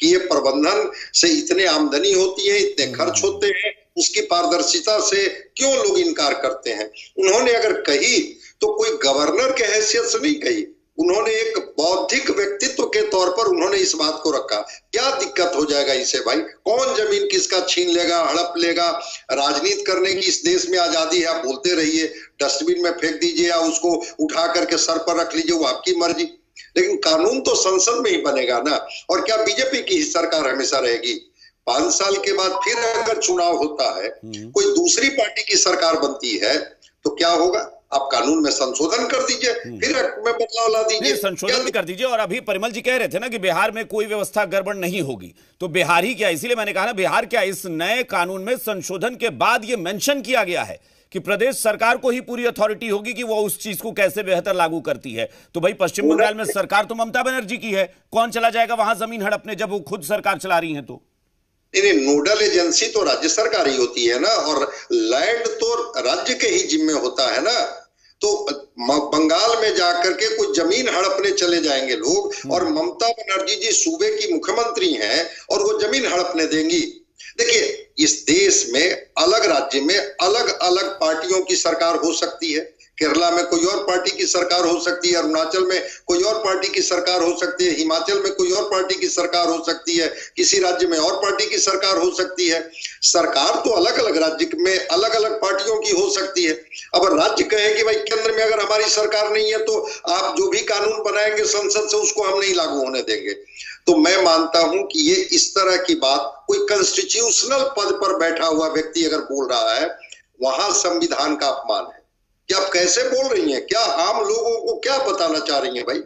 कि ये प्रबंधन से इतने आमदनी होती है, इतने खर्च होते हैं, उसकी पारदर्शिता से क्यों लोग इनकार करते हैं? उन्होंने अगर कही तो कोई गवर्नर के हैसियत से नहीं कही, उन्होंने एक बौद्धिक व्यक्तित्व के तौर पर उन्होंने इस बात को रखा। क्या दिक्कत हो जाएगा इसे भाई? कौन जमीन किसका छीन लेगा, हड़प लेगा? राजनीति करने की इस देश में आजादी है, आप बोलते रहिए, डस्टबिन में फेंक दीजिए या उसको उठा करके सर पर रख लीजिए, वो आपकी मर्जी, लेकिन कानून तो संसद में ही बनेगा ना। और क्या बीजेपी की ही सरकार हमेशा रहेगी? 5 साल के बाद फिर अगर चुनाव होता है, कोई दूसरी पार्टी की सरकार बनती है, तो क्या होगा? आप कानून में संशोधन कर दीजिए, फिर में बदलाव ला दीजिए, संशोधन भी कर दीजिए। और अभी परिमल जी कह रहे थे ना कि बिहार में कोई व्यवस्था गड़बड़ नहीं होगी, तो बिहार ही क्या, इसीलिए मैंने कहा ना, बिहार क्या, इस नए कानून में संशोधन के बाद ये मेंशन किया गया है कि प्रदेश सरकार को ही पूरी अथॉरिटी होगी कि वो उस चीज को कैसे बेहतर लागू करती है। तो भाई पश्चिम बंगाल में सरकार तो ममता बनर्जी की है, कौन चला जाएगा वहां जमीन हड़पने जब वो खुद सरकार चला रही है? तो नोडल एजेंसी तो राज्य सरकार ही होती है ना, और लैंड तो राज्य के ही जिम्मे होता है ना। तो बंगाल में जाकर के कोई जमीन हड़पने चले जाएंगे लोग, और ममता बनर्जी जी सूबे की मुख्यमंत्री हैं और वो जमीन हड़पने देंगी? देखिए, इस देश में अलग राज्य में अलग अलग पार्टियों की सरकार हो सकती है। केरला में कोई और पार्टी की सरकार हो सकती है, अरुणाचल में कोई और पार्टी की सरकार हो सकती है, हिमाचल में कोई और पार्टी की सरकार हो सकती है, किसी राज्य में और पार्टी की सरकार हो सकती है। सरकार तो अलग अलग राज्य में अलग अलग पार्टियों की हो सकती है। अब राज्य कहे कि भाई केंद्र में अगर हमारी सरकार नहीं है तो आप जो भी कानून बनाएंगे संसद से उसको हम नहीं लागू होने देंगे। तो मैं मानता हूं कि ये इस तरह की बात कोई कॉन्स्टिट्यूशनल पद पर बैठा हुआ व्यक्ति अगर बोल रहा है, वहां संविधान का अपमान है। कि आप कैसे बोल रही हैं? क्या आम लोगों को क्या बताना चाह रही हैं भाई?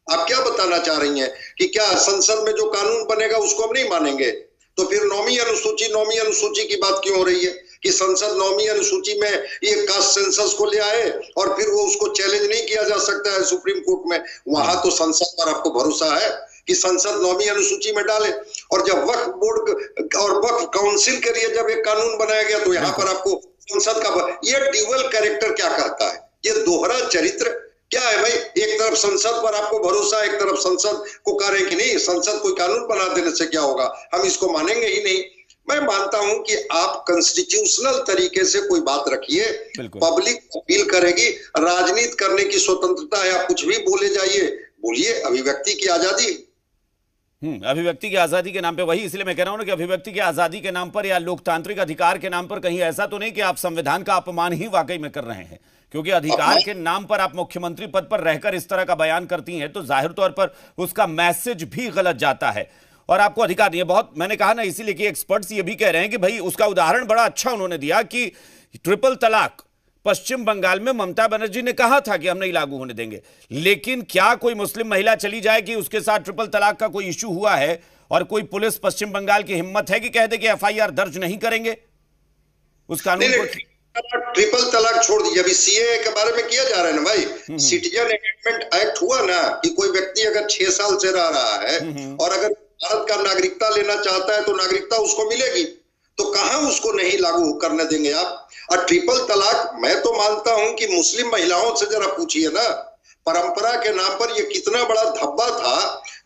आप क्या बताना चाह रही हैं कि क्या संसद में जो कानून बनेगा उसको हम नहीं मानेंगे? तो फिर नौवीं अनुसूची की बात क्यों हो रही है कि संसद 9वीं अनुसूची में ये कास्ट सेंसस को ले आए और फिर वो उसको चैलेंज नहीं किया जा सकता है सुप्रीम कोर्ट में? वहां तो संसद पर आपको भरोसा है कि संसद 9वीं अनुसूची में डाले, और जब वक्फ बोर्ड और वक्फ काउंसिल के लिए जब एक कानून बनाया गया तो यहाँ पर आपको संसद का ये ड्यूअल कैरेक्टर क्या कहता है? ये दोहरा चरित्र क्या है भाई? एक तरफ संसद पर आपको भरोसा, एक तरफ संसद को कह रहे कि नहीं संसद कोई कानून बना देने से क्या होगा, हम इसको मानेंगे ही नहीं। मैं मानता हूं कि आप कॉन्स्टिट्यूशनल तरीके से कोई बात रखिए, पब्लिक अपील करेगी, राजनीति करने की स्वतंत्रता है, आप कुछ भी बोले जाइए, बोलिए, अभिव्यक्ति की आजादी। अभिव्यक्ति की आजादी के नाम पे, वही इसलिए मैं कह रहा हूं ना कि अभिव्यक्ति की आजादी के नाम पर या लोकतांत्रिक अधिकार के नाम पर कहीं ऐसा तो नहीं कि आप संविधान का अपमान ही वाकई में कर रहे हैं? क्योंकि अधिकार के नाम पर आप मुख्यमंत्री पद पर रहकर इस तरह का बयान करती हैं तो जाहिर तौर पर उसका मैसेज भी गलत जाता है और आपको अधिकार नहीं है। बहुत मैंने कहा ना, इसीलिए कि एक्सपर्ट्स ये भी कह रहे हैं कि भाई उसका उदाहरण बड़ा अच्छा उन्होंने दिया कि ट्रिपल तलाक पश्चिम बंगाल में ममता बनर्जी ने कहा था कि हम नहीं लागू होने देंगे, लेकिन क्या कोई मुस्लिम महिला चली जाए कि उसके साथ ट्रिपल तलाक का कोई इश्यू हुआ है और कोई पुलिस पश्चिम बंगाल की हिम्मत है कि कह दे कि एफआईआर दर्ज नहीं करेंगे उस कानून को? ट्रिपल तलाक छोड़ दीजिए, अभी सीए के बारे में किया जा रहा है ना भाई। सिटीजन अमेंडमेंट एक्ट हुआ ना कि कोई व्यक्ति अगर 6 साल से रह रहा है और अगर भारत का नागरिकता लेना चाहता है तो नागरिकता उसको मिलेगी, तो कहां उसको नहीं लागू करने देंगे आप? और ट्रिपल तलाक मैं तो मानता हूं कि मुस्लिम महिलाओं से जरा पूछिए ना, परंपरा के नाम पर ये कितना बड़ा धब्बा था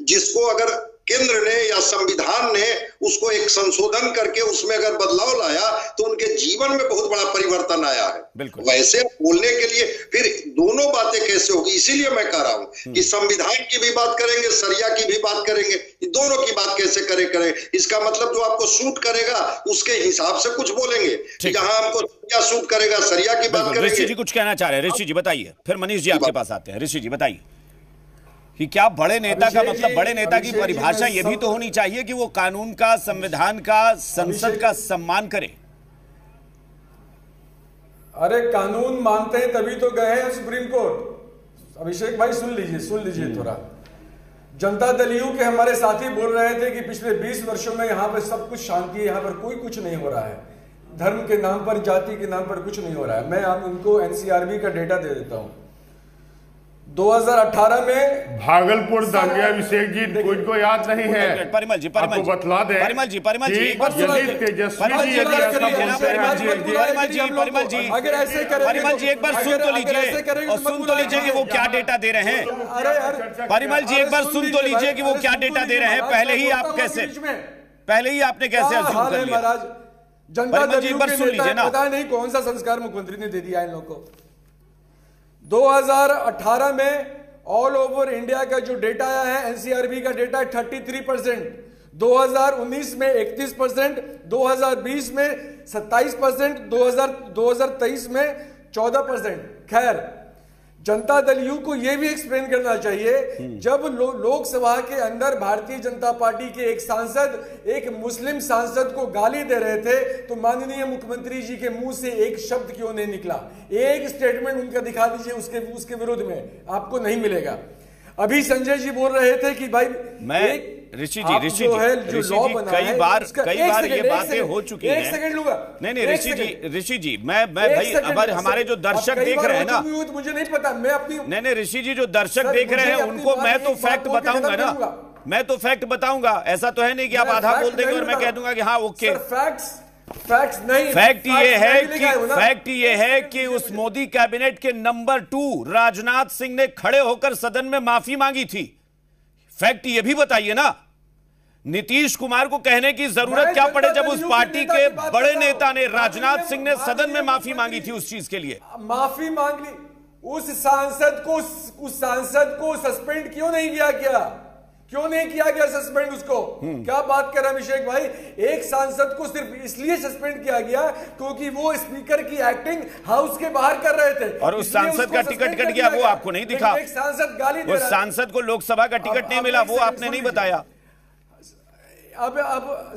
जिसको अगर केंद्र ने या संविधान ने उसको एक संशोधन करके उसमें अगर बदलाव लाया तो उनके जीवन में बहुत बड़ा परिवर्तन आया है। वैसे बोलने के लिए फिर दोनों बातें कैसे होगी? इसीलिए मैं कह रहा हूं कि संविधान की भी बात करेंगे, सरिया की भी बात करेंगे, दोनों की बात कैसे करें। इसका मतलब जो आपको सूट करेगा उसके हिसाब से कुछ बोलेंगे, जहां हमको सरिया सूट करेगा सरिया की बात करेंगे। ऋषि जी कुछ कहना चाह रहे हैं, ऋषि जी बताइए, फिर मनीष जी आपके पास आते हैं। ऋषि जी बताइए कि क्या बड़े नेता का मतलब, बड़े नेता की परिभाषा ये भी तो होनी चाहिए कि वो कानून का, संविधान का, संसद का सम्मान करे। अरे कानून मानते हैं तभी तो गए हैं सुप्रीम कोर्ट। अभिषेक भाई सुन लीजिए थोड़ा। जनता दल यू के हमारे साथी बोल रहे थे कि पिछले 20 वर्षों में यहाँ पर सब कुछ शांति है, यहाँ पर कोई कुछ नहीं हो रहा है, धर्म के नाम पर, जाति के नाम पर कुछ नहीं हो रहा है। मैं आप इनको एनसीआरबी का डेटा दे देता हूँ। 2018 में भागलपुर दांगिया अभिषेक जी को याद नहीं है, परिमल जी बतला दें। परिमल जी अगर ऐसे करें, परिमल जी एक बार सुन तो लीजिए और सुन तो लीजिए कि वो क्या डेटा दे रहे हैं। परिमल जी एक बार सुन तो लीजिए कि वो क्या डेटा दे रहे हैं। पहले ही आपने कैसे अज्यूम कर लिया? जनता दल यू के नेता पता नहीं कौन सा संस्कार मुख्यमंत्री ने दे दिया इन लोगों को। 2018 में ऑल ओवर इंडिया का जो डेटा आया है, एनसीआरबी का डेटा है 33%, 2019 में 31%, 2020 में 27%, 2023 में 14%। खैर, जनता दल यू को यह भी एक्सप्लेन करना चाहिए, जब लोकसभा के अंदर भारतीय जनता पार्टी के एक सांसद एक मुस्लिम सांसद को गाली दे रहे थे तो माननीय मुख्यमंत्री जी के मुंह से एक शब्द क्यों नहीं निकला? एक स्टेटमेंट उनका दिखा दीजिए उसके विरोध में, आपको नहीं मिलेगा। अभी संजय जी बोल रहे थे कि भाई ऋषि जी कई बार ये बातें हो चुकी हैं। 1 सेकंड लूंगा। नहीं ऋषि जी मैं भाई अब हमारे जो दर्शक देख रहे हैं ना, मुझे नहीं पता, मैं अपनी नहीं ऋषि जी जो दर्शक देख रहे हैं उनको मैं तो फैक्ट बताऊंगा ना, मैं तो फैक्ट बताऊंगा। ऐसा तो है नहीं कि आप आधा बोल देंगे और मैं कह दूंगा कि हाँ ओके। फैक्ट्स नहीं, फैक्ट ये है कि उस मोदी कैबिनेट के नंबर 2 राजनाथ सिंह ने खड़े होकर सदन में माफी मांगी थी। फैक्ट ये भी बताइए ना, नीतीश कुमार को कहने की जरूरत क्या पड़े जब उस पार्टी के बड़े नेता ने, राजनाथ सिंह ने सदन में माफी मांगी थी उस चीज के लिए। माफी मांग ली, उस सांसद को सस्पेंड क्यों नहीं किया गया? क्यों नहीं किया गया सस्पेंड उसको? क्या बात कर रहे हैं अभिषेक भाई? एक सांसद को सिर्फ इसलिए सस्पेंड किया गया क्योंकि वो स्पीकर की एक्टिंग हाउस के बाहर कर रहे थे, और उस सांसद का टिकट कट गया, वो आपको नहीं दिखा। एक सांसद गाली दे रहा है, उस सांसद को लोकसभा का टिकट नहीं मिला, वो आपने नहीं बताया। अब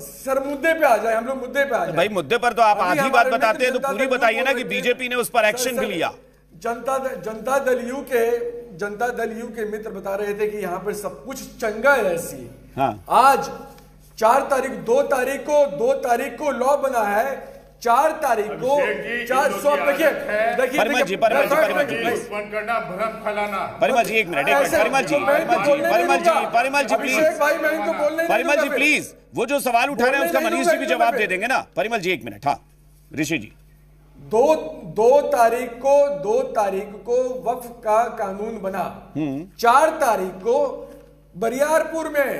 सर मुद्दे पे आ जाए, हम लोग मुद्दे पे आ जाए। भाई मुद्दे पर तो आप आधी बात बताते हैं, तो पूरी बताइए ना कि बीजेपी ने उस पर एक्शन भी लिया। जनता दल यू के मित्र बता रहे थे कि यहाँ पर सब कुछ चंगा है ऐसी। हाँ। आज 2 तारीख को लॉ बना है, 4 तारीख को देखिए परिमल जी एक मिनट, परिमल जी प्लीज, वो जो सवाल उठा रहे हैं उसका मनीष जी भी जवाब दे देंगे ना। परिमल जी 1 मिनट। हाँ ऋषि जी, 2 तारीख को वक्फ का कानून बना, 4 तारीख को बरियारपुर में,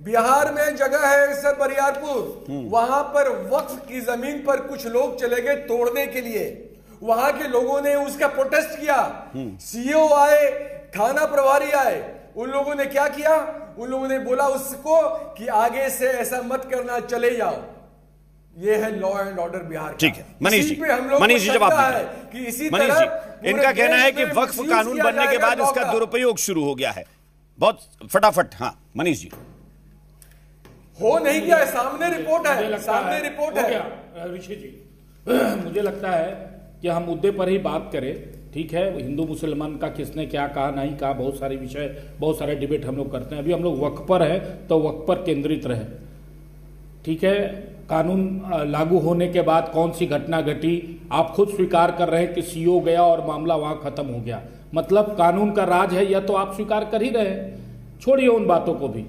बिहार में जगह है सर बरियारपुर, वहां पर वक्फ की जमीन पर कुछ लोग चले गए तोड़ने के लिए। वहां के लोगों ने उसका प्रोटेस्ट किया, सीओ आए, थाना प्रभारी आए, उन लोगों ने क्या किया? उन लोगों ने बोला उसको कि आगे से ऐसा मत करना, चले जाओ। ये है लॉ एंड ऑर्डर बिहार। ठीक है मनीष जी जवाब कि इसी मनीष जी, इनका कहना है कि वक्फ कानून बनने के बाद इसका दुरुपयोग शुरू हो गया है। बहुत फटाफट। हाँ मनीष जी। हो नहीं गया, सामने रिपोर्ट है, सामने रिपोर्ट है। ऋषि जी, मुझे लगता है कि हम मुद्दे पर ही बात करें, ठीक है? हिंदू मुसलमान का किसने क्या कहा नहीं कहा, बहुत सारे विषय, बहुत सारे डिबेट हम लोग करते हैं। अभी हम लोग वक्फ पर है तो वक्फ पर केंद्रित रहे, ठीक है? कानून लागू होने के बाद कौन सी घटना घटी, आप खुद स्वीकार कर रहे हैं कि सीओ गया और मामला वहां खत्म हो गया, मतलब कानून का राज है, यह तो आप स्वीकार कर ही रहे हैं। छोड़िए उन बातों को भी।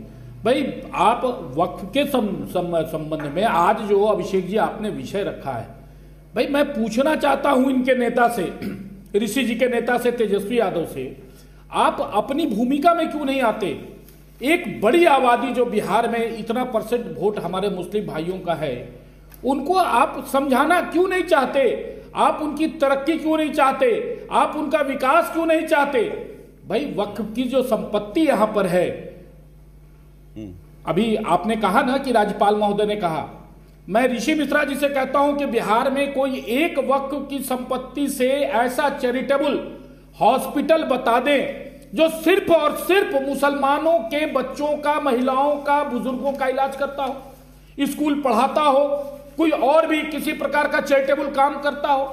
भाई आप वक्फ के संबंध में आज जो अभिषेक जी आपने विषय रखा है, भाई मैं पूछना चाहता हूं इनके नेता से, ऋषि जी के नेता से, तेजस्वी यादव से, आप अपनी भूमिका में क्यों नहीं आते? एक बड़ी आबादी जो बिहार में इतना % वोट हमारे मुस्लिम भाइयों का है, उनको आप समझाना क्यों नहीं चाहते? आप उनकी तरक्की क्यों नहीं चाहते? आप उनका विकास क्यों नहीं चाहते? भाई वक्फ की जो संपत्ति यहां पर है, अभी आपने कहा ना कि राज्यपाल महोदय ने कहा, मैं ऋषि मिश्रा जी से कहता हूं कि बिहार में कोई एक वक्फ की संपत्ति से ऐसा चैरिटेबल हॉस्पिटल बता दें जो सिर्फ और सिर्फ मुसलमानों के बच्चों का, महिलाओं का, बुजुर्गों का इलाज करता हो, स्कूल पढ़ाता हो, कोई और भी किसी प्रकार का चैरिटेबल काम करता हो।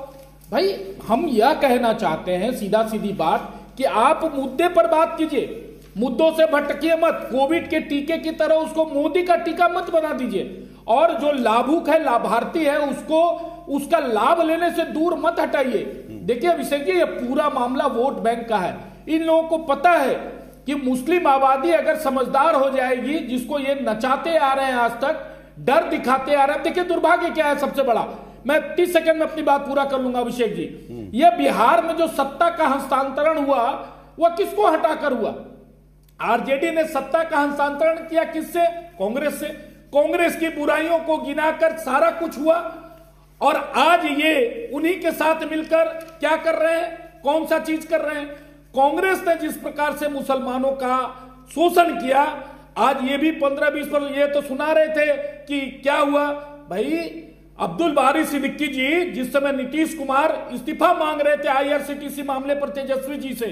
भाई हम यह कहना चाहते हैं, सीधा सीधी बात, कि आप मुद्दे पर बात कीजिए, मुद्दों से भटकिए मत। कोविड के टीके की तरह उसको मोदी का टीका मत बना दीजिए, और जो लाभुक है, लाभार्थी है, उसको उसका लाभ लेने से दूर मत हटाइए। देखिए अभिषेक जी, ये पूरा मामला वोट बैंक का है। इन लोगों को पता है कि मुस्लिम आबादी अगर समझदार हो जाएगी, जिसको ये नचाते आ रहे हैं आज तक, डर दिखाते आ रहे हैं। देखिए दुर्भाग्य क्या है सबसे बड़ा, मैं 30 सेकंड में अपनी बात पूरा कर लूंगा अभिषेक जी। ये बिहार में जो सत्ता का हस्तांतरण हुआ, वह किसको हटाकर हुआ? आरजेडी ने सत्ता का हस्तांतरण किया किससे? कांग्रेस से। कांग्रेस की बुराइयों को गिनाकर सारा कुछ हुआ, और आज ये उन्हीं के साथ मिलकर क्या कर रहे हैं? कौन सा चीज कर रहे हैं? कांग्रेस ने जिस प्रकार से मुसलमानों का शोषण किया, आज ये भी 15-20%। ये तो सुना रहे थे कि क्या हुआ भाई, अब्दुल बारी सिद्दीकी जी जिस समय नीतीश कुमार इस्तीफा मांग रहे थे आईआरसीटीसी मामले पर तेजस्वी जी से,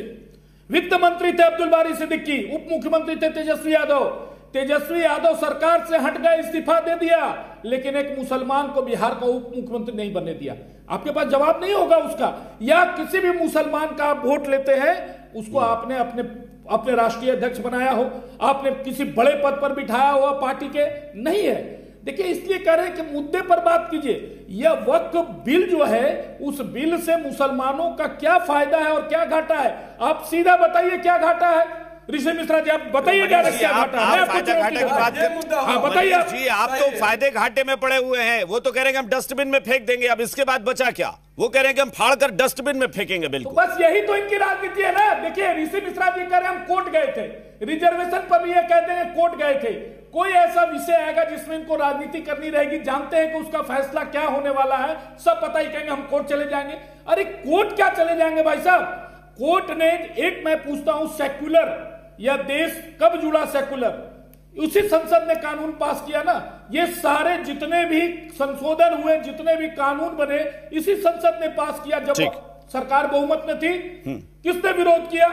वित्त मंत्री थे अब्दुल बारी सिद्दीकी, उप मुख्यमंत्री थे तेजस्वी यादव। तेजस्वी यादव सरकार से हट गए, इस्तीफा दे दिया, लेकिन एक मुसलमान को बिहार का उप मुख्यमंत्री नहीं बनने दिया। आपके पास जवाब नहीं होगा उसका। या किसी भी मुसलमान का आप वोट लेते हैं, उसको आपने अपने राष्ट्रीय अध्यक्ष बनाया हो, आपने किसी बड़े पद पर बिठाया हुआ पार्टी के नहीं है। देखिए इसलिए कह रहे हैं कि मुद्दे पर बात कीजिए। यह वक्फ बिल जो है, उस बिल से मुसलमानों का क्या फायदा है और क्या घाटा है? आप सीधा बताइए क्या घाटा है? ऋषि मिश्रा जी आप बताइए क्या घाटा है? फायदा घाटे की बात हाँ बताइए जी, आप तो फायदे घाटे में पड़े हुए हैं। वो तो कह रहे हैं हम डस्टबिन में फेंक देंगे, अब इसके बाद बचा क्या? वो कह रहे हैं कि हम फाड़ कर डस्टबिन में फेंकेंगे। बिल्कुल बस यही तो इनकी राजनीति है ना। देखिए ऋषि मिश्रा जी कह रहे हैं हम कोर्ट गए थे, रिजर्वेशन पर भी ये कहते हैं कोर्ट गए थे। कोई ऐसा विषय आएगा जिसमें इनको राजनीति करनी रहेगी, जानते हैं कि उसका फैसला क्या होने वाला है, सब पता ही, कहेंगे हम कोर्ट चले जाएंगे। अरे कोर्ट क्या चले जाएंगे भाई साहब? कोर्ट ने एक, मैं पूछता हूं, सेक्युलर या देश कब जुड़ा सेक्युलर? उसी संसद ने कानून पास किया ना। ये सारे जितने भी संशोधन हुए, जितने भी कानून बने, इसी संसद ने पास किया। जब सरकार बहुमत में थी, किसने विरोध किया?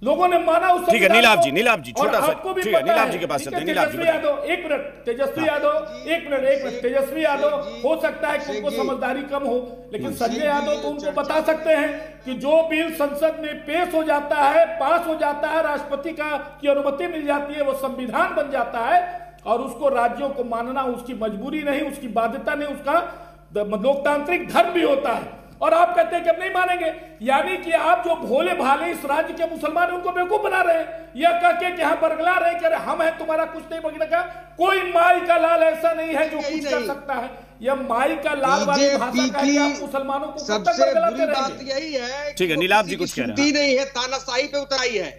लोगों ने माना उस। ठीक है नीलाभ जी छोटा सा, आपको भी ठीक है पता नीलाभ जी के पास चलते हैं। नीलाभ जी यादव एक मिनट, तेजस्वी यादव एक मिनट, तेजस्वी यादव हो सकता है कि उनको समझदारी कम हो, लेकिन संजय यादव तो उनको बता सकते हैं कि जो बिल संसद में पेश हो जाता है, पास हो जाता है, राष्ट्रपति की अनुमति मिल जाती है, वो संविधान बन जाता है और उसको राज्यों को मानना उसकी मजबूरी नहीं, उसकी बाध्यता नहीं, उसका लोकतांत्रिक धर्म भी होता है। और आप कहते हैं कि हम नहीं मानेंगे, यानी कि आप जो भोले भाले इस राज्य के मुसलमान उनको बेवकूफ बना रहे हैं, यह कहके कि हम बरगला रहे हैं कि अरे हम हैं, तुम्हारा कुछ नहीं बगेगा। कोई माई का लाल ऐसा नहीं है जो कुछ कर सकता है। यह माई का लाल वाली भाषा का है कि आप मुसलमानों को सबसे बुरी बात यही है। ठीक है नीलाभ जी कुछ कह रहे हैं। नहीं है, तानाशाही पे उतर आई है।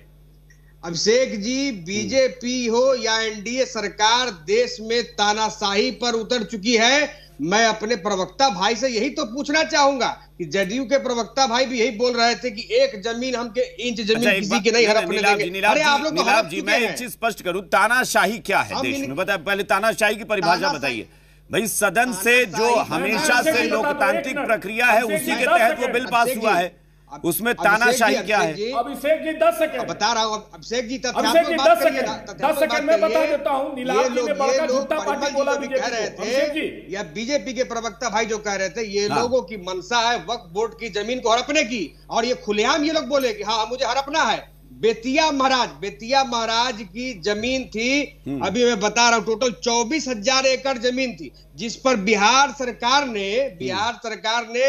अभिषेक जी, बीजेपी हो या एनडीए सरकार देश में तानाशाही पर उतर चुकी है। मैं अपने प्रवक्ता भाई से यही तो पूछना चाहूंगा कि जदयू के प्रवक्ता भाई भी यही बोल रहे थे कि एक जमीन हमके इंच जमीन किसी की नहीं हड़पने देंगे। अरे आप लोग नीलाभ जी मैं एक चीज स्पष्ट करूं, तानाशाही क्या है देश में? बताइए पहले, तानाशाही की परिभाषा बताइए भाई। सदन से जो हमेशा से लोकतांत्रिक प्रक्रिया है उसी के तहत वो बिल पास हुआ है, उसमें तानाशाही क्या है? अभिषेक जी 10 सेकंड बता रहा हूं। अभिषेक जी 10 सेकंड में बता देता हूं। नीलाभ जी ने बड़का झूठा पार्टी बोला कह रहे थे, या बीजेपी के प्रवक्ता भाई जो कह रहे थे, ये लोगों की मंशा है वक्फ बोर्ड की जमीन को हड़पने की, और ये खुलेआम ये लोग बोले कि हाँ मुझे हड़पना है। बेतिया महाराज की जमीन थी, अभी मैं बता रहा हूं, टोटल 24,000 एकड़ जमीन थी, जिस पर बिहार सरकार ने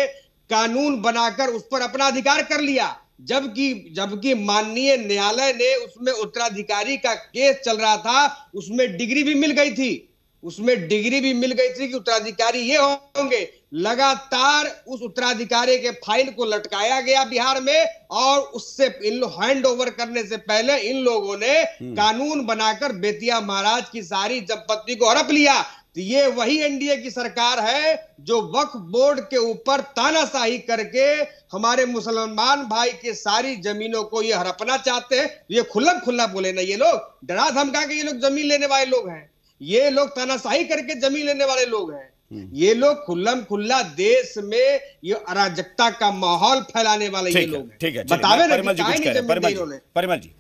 कानून बनाकर उस पर अपना अधिकार कर लिया। जबकि माननीय न्यायालय ने उसमें उत्तराधिकारी का केस चल रहा था, उसमें डिग्री भी मिल गई थी कि उत्तराधिकारी ये होंगे। लगातार उस उत्तराधिकारी के फाइल को लटकाया गया बिहार में, और उससे हैंड ओवर करने से पहले इन लोगों ने कानून बनाकर बेतिया महाराज की सारी संपत्ति को हड़प लिया। तो ये वही एनडीए की सरकार है जो वक्फ बोर्ड के ऊपर तानाशाही करके हमारे मुसलमान भाई के सारी जमीनों को ये हड़पना चाहते हैं। ये खुला बोले ना, ये लोग डरा धमका के ये लोग जमीन लेने वाले लोग हैं, ये लोग तानाशाही करके जमीन लेने वाले लोग हैं, ये लोग खुला देश में ये अराजकता का माहौल फैलाने वाले ये लोग हैं। ठीक है, बतावे ना परिमल जी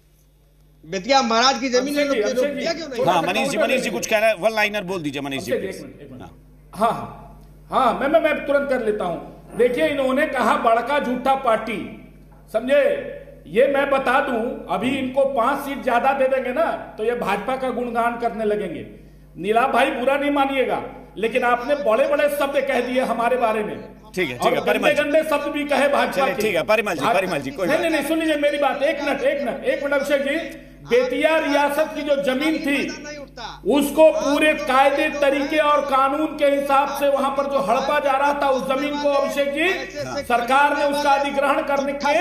बेतिया महाराज की जमीन दिया क्यों नहीं? हाँ मनीष जी कुछ कह रहे हैं, वन लाइनर बोल दीजिए मनीष जी। हाँ मैं तुरंत कर लेता हूं। देखिए इन्होंने कहा बड़का झूठा पार्टी, समझे? ये मैं बता दूं, अभी इनको 5 सीट ज्यादा दे देंगे ना तो ये भाजपा का गुणगान करने लगेंगे। नीलाभ भाई बुरा नहीं मानिएगा, लेकिन आपने बड़े बड़े शब्द कह दिए हमारे बारे में। ठीक है गंदे शब्द भी कहे भाजपा के। ठीक है परिमल जी नहीं सुन लीजिए मेरी बात, एक मिनट अभिषेक जी। बेतिया रियासत की जो जमीन थी उसको पूरे कायदे तरीके और कानून के हिसाब से वहां पर जो हड़पा जा रहा था उस जमीन को, अभिषेक जी, सरकार ने उसका अधिग्रहण करने के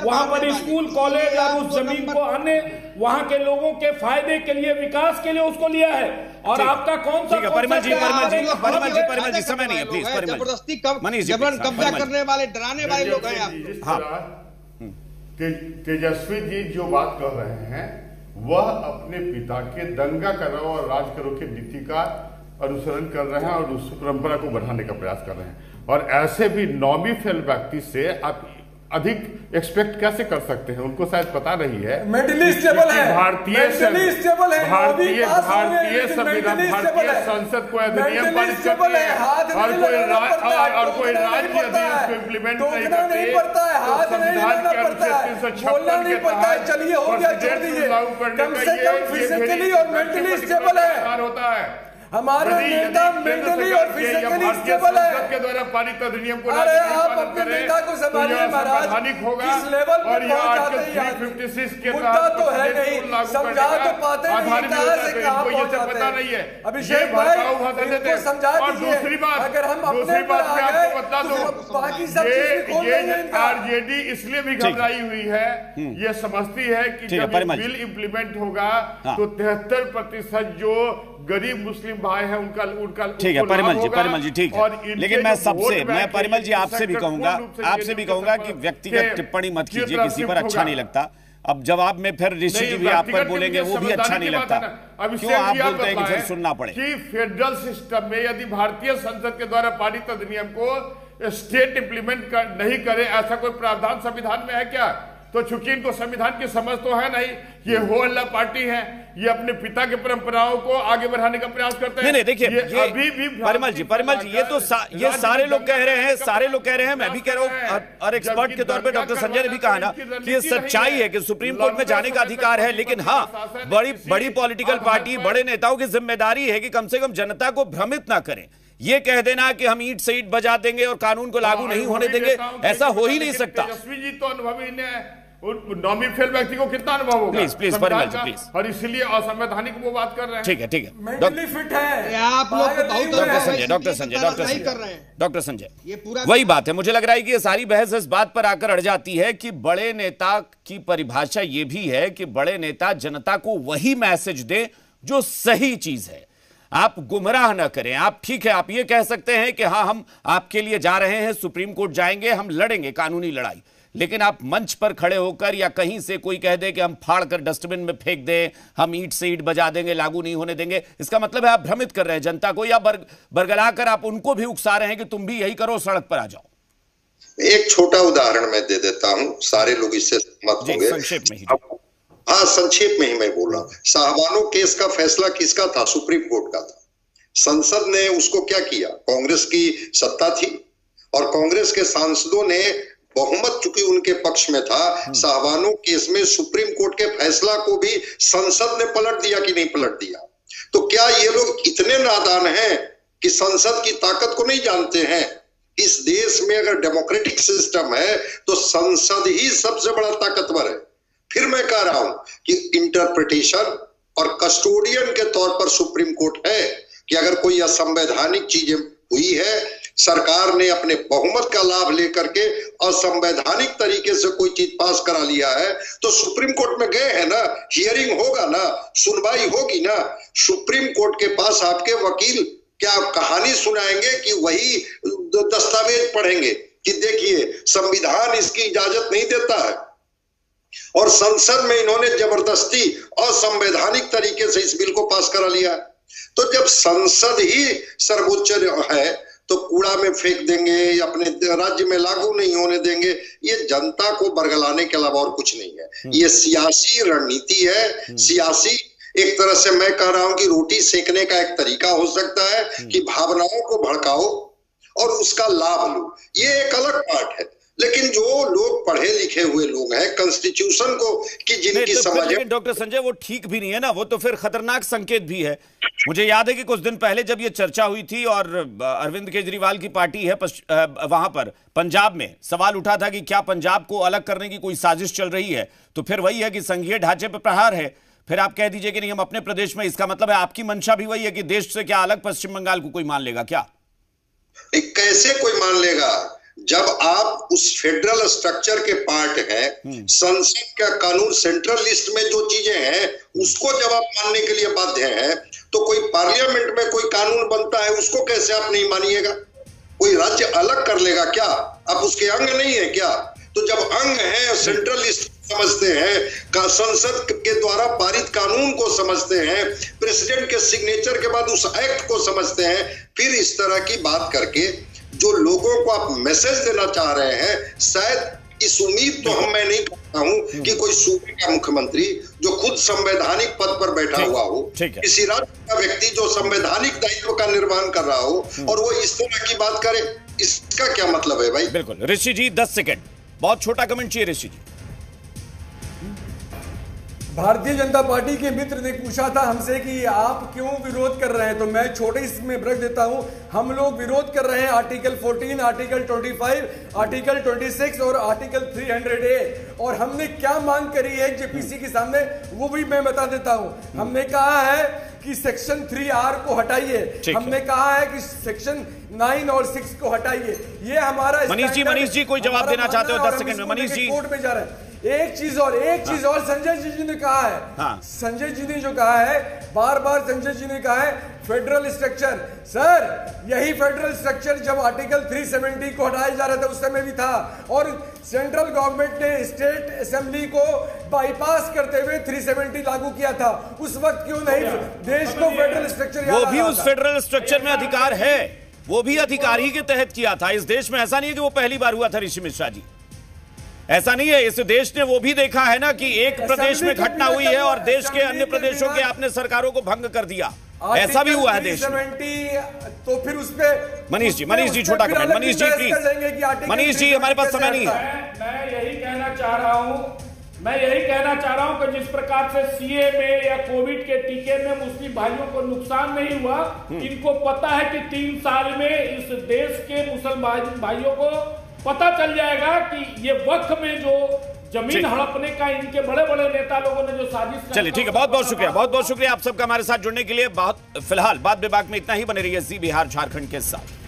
वहां पर स्कूल कॉलेज और उस जमीन को अन्य वहां के लोगों के फायदे के लिए, विकास के लिए उसको लिया है। और आपका कौन सा परिमल जी समय नहीं है प्लीज। जबरदस्ती कब्जा करने वाले डराने वाले लोग हैं। तेजस्वी जी जो बात कर रहे हैं वह अपने पिता के दंगा करो और राज करो की नीति का अनुसरण कर रहे हैं और उस परंपरा को बढ़ाने का प्रयास कर रहे हैं। और ऐसे भी नॉमी फेल व्यक्ति से आप अधिक एक्सपेक्ट कैसे कर सकते हैं? उनको शायद पता नहीं है भारतीय संसद को अधिनियम पारित करती है और कोई राज्य यदि उसको इम्प्लीमेंट नहीं करते तो संविधान के अनुच्छेद 356 के तहत लागू करने का ये होता है। हमारे नेता मेंटली और फिजिकली भारतीय संसद के द्वारा पारित अधिनियम को अरे आप अपने नेता को संभालिए महाराज, किस लेवल पर पहुंच जाते हैं। 356 के मुद्दा तो है नहीं, समझा तो पाते नहीं, कहां से कहां पहुंच जाते पता नहीं है। हैं। अभिषेक भाई इनको समझा दीजिए, अगर हम अपने पर आ गए तो बाकी सब चीज खोल देंगे इनका। आरजेडी इसलिए भी घबराई हुई है, ये समझती है कि जब बिल इम्प्लीमेंट होगा तो 73% जो गरीब मुस्लिम भाई हैं उनका ठीक है परिमल जी ठीक है। लेकिन मैं परिमल जी आपसे भी कहूंगा कि व्यक्तिगत टिप्पणी मत कीजिए, किसी पर अच्छा नहीं लगता। अब जवाब में फिर ऋषि जी भी आप पर बोलेंगे, वो भी अच्छा नहीं लगता। क्यों आप बोलते हैं कि फिर सुनना पड़े? कि फेडरल सिस्टम में यदि भारतीय संसद के द्वारा पारित अधिनियम को स्टेट इंप्लीमेंट नहीं करे, ऐसा कोई प्रावधान संविधान में है क्या? तो चूंकि इनको संविधान की समझ तो है नहीं, ये हो अल्लाह पार्टी है, ये अपने पिता की परंपराओं को आगे बढ़ाने का प्रयास करते हैं। नहीं देखिए अभी भी परिमल जी ये सारे लोग कह रहे हैं, मैं भी कह रहा हूं, और एक्सपर्ट के तौर पे डॉक्टर संजय ने भी कहा ना कि ये सच्चाई है कि सुप्रीम कोर्ट में जाने का अधिकार है। लेकिन हाँ, बड़ी पॉलिटिकल पार्टी, बड़े नेताओं की जिम्मेदारी है कि कम से कम जनता को भ्रमित ना करें। ये कह देना कि हम ईंट से ईंट बजा देंगे और कानून को लागू नहीं होने देंगे, ऐसा हो ही नहीं सकता। तेजस्वी जी तो अनुभवी ने, नॉमी फेल व्यक्ति को कितना अनुभव होगा? Please Parimal ji please. और इसलिए असंवैधानिक वो बात कर रहे हैं। ठीक है फिट है आप लोग डॉक्टर संजय वही बात है। मुझे लग रहा है कि ये सारी बहस इस बात पर आकर अड़ जाती है कि बड़े नेता की परिभाषा ये भी है कि बड़े नेता जनता को वही मैसेज दे जो सही चीज है, आप गुमराह ना करें। आप ठीक है, आप ये कह सकते हैं कि हाँ हम आपके लिए जा रहे हैं, सुप्रीम कोर्ट जाएंगे, हम लड़ेंगे कानूनी लड़ाई, लेकिन आप मंच पर खड़े होकर या कहीं से कोई कह दे कि हम फाड़ कर डस्टबिन में फेंक दें, हम ईंट से ईंट बजा देंगे, लागू नहीं होने देंगे, इसका मतलब है आप भ्रमित कर रहे हैं जनता को, या बरगला कर आप उनको भी उकसा रहे हैं कि तुम भी यही करो, सड़क पर आ जाओ। एक छोटा उदाहरण मैं दे देता हूं, सारे लोग इससे सहमत होंगे। संक्षेप में ही हाँ, संक्षेप में ही मैं बोल रहा हूं। शाहबानो केस का फैसला किसका था? सुप्रीम कोर्ट का था। संसद ने उसको क्या किया? कांग्रेस की सत्ता थी और कांग्रेस के सांसदों ने बहुमत चूंकि उनके पक्ष में था, शाहबानो केस में सुप्रीम कोर्ट के फैसला को भी संसद ने पलट दिया कि नहीं पलट दिया? तो क्या ये लोग इतने नादान हैं कि संसद की ताकत को नहीं जानते हैं? इस देश में अगर डेमोक्रेटिक सिस्टम है तो संसद ही सबसे बड़ा ताकतवर है। फिर मैं कह रहा हूं कि इंटरप्रिटेशन और कस्टोडियन के तौर पर सुप्रीम कोर्ट है कि अगर कोई असंवैधानिक चीजें हुई है, सरकार ने अपने बहुमत का लाभ लेकर के असंवैधानिक तरीके से कोई चीज पास करा लिया है, तो सुप्रीम कोर्ट में गए हैं ना, हियरिंग होगा ना, सुनवाई होगी ना। सुप्रीम कोर्ट के पास आपके वकील क्या कहानी सुनाएंगे कि वही दस्तावेज पढ़ेंगे कि देखिए संविधान इसकी इजाजत नहीं देता है, और संसद में इन्होंने जबरदस्ती असंवैधानिक तरीके से इस बिल को पास करा लिया। तो जब संसद ही सर्वोच्च है तो कूड़ा में फेंक देंगे, अपने राज्य में लागू नहीं होने देंगे, ये जनता को बरगलाने के अलावा और कुछ नहीं है। ये सियासी रणनीति है। सियासी एक तरह से मैं कह रहा हूं कि रोटी सेकने का एक तरीका हो सकता है कि भावनाओं को भड़काओ और उसका लाभ लो, ये एक अलग पार्ट है। लेकिन जो लोग पढ़े लिखे हुए लोग हैं, कॉन्स्टिट्यूशन को कि जिनकी समझ है, डॉक्टर संजय वो ठीक भी नहीं है ना, वो तो फिर खतरनाक संकेत भी है। मुझे याद है कि कुछ दिन पहले जब ये चर्चा हुई थी और अरविंद केजरीवाल की पार्टी है वहां पर पंजाब में सवाल उठा था कि क्या पंजाब को अलग करने की कोई साजिश चल रही है, तो फिर वही है कि संघीय ढांचे पर प्रहार है। फिर आप कह दीजिए कि नहीं हम अपने प्रदेश में, इसका मतलब है आपकी मंशा भी वही है कि देश से क्या अलग पश्चिम बंगाल को कोई मान लेगा क्या? कैसे कोई मान लेगा जब आप उस फेडरल स्ट्रक्चर के पार्ट हैं? संसद का कानून सेंट्रल लिस्ट में जो चीजें हैं उसको जब आप मानने के लिए बाध्य हैं, तो कोई पार्लियामेंट में कोई कानून बनता है उसको कैसे आप नहीं मानिएगा? कोई राज्य अलग कर लेगा क्या? आप उसके अंग नहीं है क्या? तो जब अंग है, सेंट्रल लिस्ट समझते हैं, का संसद के द्वारा पारित कानून को समझते हैं, प्रेसिडेंट के सिग्नेचर के बाद उस एक्ट को समझते हैं, फिर इस तरह की बात करके जो लोगों को आप मैसेज देना चाह रहे हैं, शायद इस उम्मीद तो मैं नहीं करता हूं कि कोई सूबे का मुख्यमंत्री जो खुद संवैधानिक पद पर बैठा हुआ हो, किसी राज्य का व्यक्ति जो संवैधानिक दायित्व का निर्वहन कर रहा हो और वो इस तरह की बात करे, इसका क्या मतलब है भाई? बिल्कुल। ऋषि जी 10 सेकंड, बहुत छोटा कमेंट चाहिए ऋषि जी। भारतीय जनता पार्टी के मित्र ने पूछा था हमसे कि आप क्यों विरोध कर रहे हैं, तो मैं छोटे इसमें रख देता हूं। हम लोग विरोध कर रहे हैं आर्टिकल 14, आर्टिकल 25, आर्टिकल 26 और आर्टिकल 300A। और हमने क्या मांग करी है जेपीसी के सामने, वो भी मैं बता देता हूं। हमने कहा है कि सेक्शन 3R को हटाइए, हमने कहा है कि सेक्शन 9 और 6 को हटाइए। ये हमारा मनीष जी कोई जवाब देना चाहते हो? 10 सेकंड में मनीष जी। कोर्ट में जा रहे हैं। एक चीज और संजय जी ने कहा है, संजय जी ने जो कहा है, बार बार संजय जी ने कहा है फेडरल स्ट्रक्चर। सर, यही फेडरल स्ट्रक्चर जब आर्टिकल 370 को हटाया जा रहा था उस समय भी था, और सेंट्रल गवर्नमेंट ने स्टेट असेंबली को बाईपास करते हुए 370 लागू किया था। उस वक्त क्यों नहीं देश को फेडरल स्ट्रक्चर? वो भी उस फेडरल स्ट्रक्चर में अधिकार है, वो भी अधिकार ही के तहत किया था। इस देश में ऐसा नहीं है कि वो पहली बार हुआ था ऋषि मिश्रा जी, ऐसा नहीं है। इस देश ने वो भी देखा है ना कि एक प्रदेश में घटना हुई है और देश के अन्य प्रदेशों के आपने सरकारों को भंग कर दिया, ऐसा भी हुआ है देश में। तो फिर उस पे मनीष जी छोटा कमेंट। मनीष जी प्लीज। मनीष जी, हमारे पास समय नहीं है। मैं यही कहना चाह रहा हूं कि जिस प्रकार से सीए में या कोविड के टीके में मुस्लिम भाइयों को नुकसान नहीं हुआ, इनको पता है कि 3 साल में इस देश के मुसलमान भाइयों को पता चल जाएगा कि ये वक्त में जो जमीन हड़पने का इनके बड़े बड़े नेता लोगों ने जो साजिश। चलिए ठीक है, बहुत बहुत शुक्रिया आप सबका हमारे साथ जुड़ने के लिए। फिलहाल बात विभाग में इतना ही। बने रहिए जी बिहार झारखंड के साथ।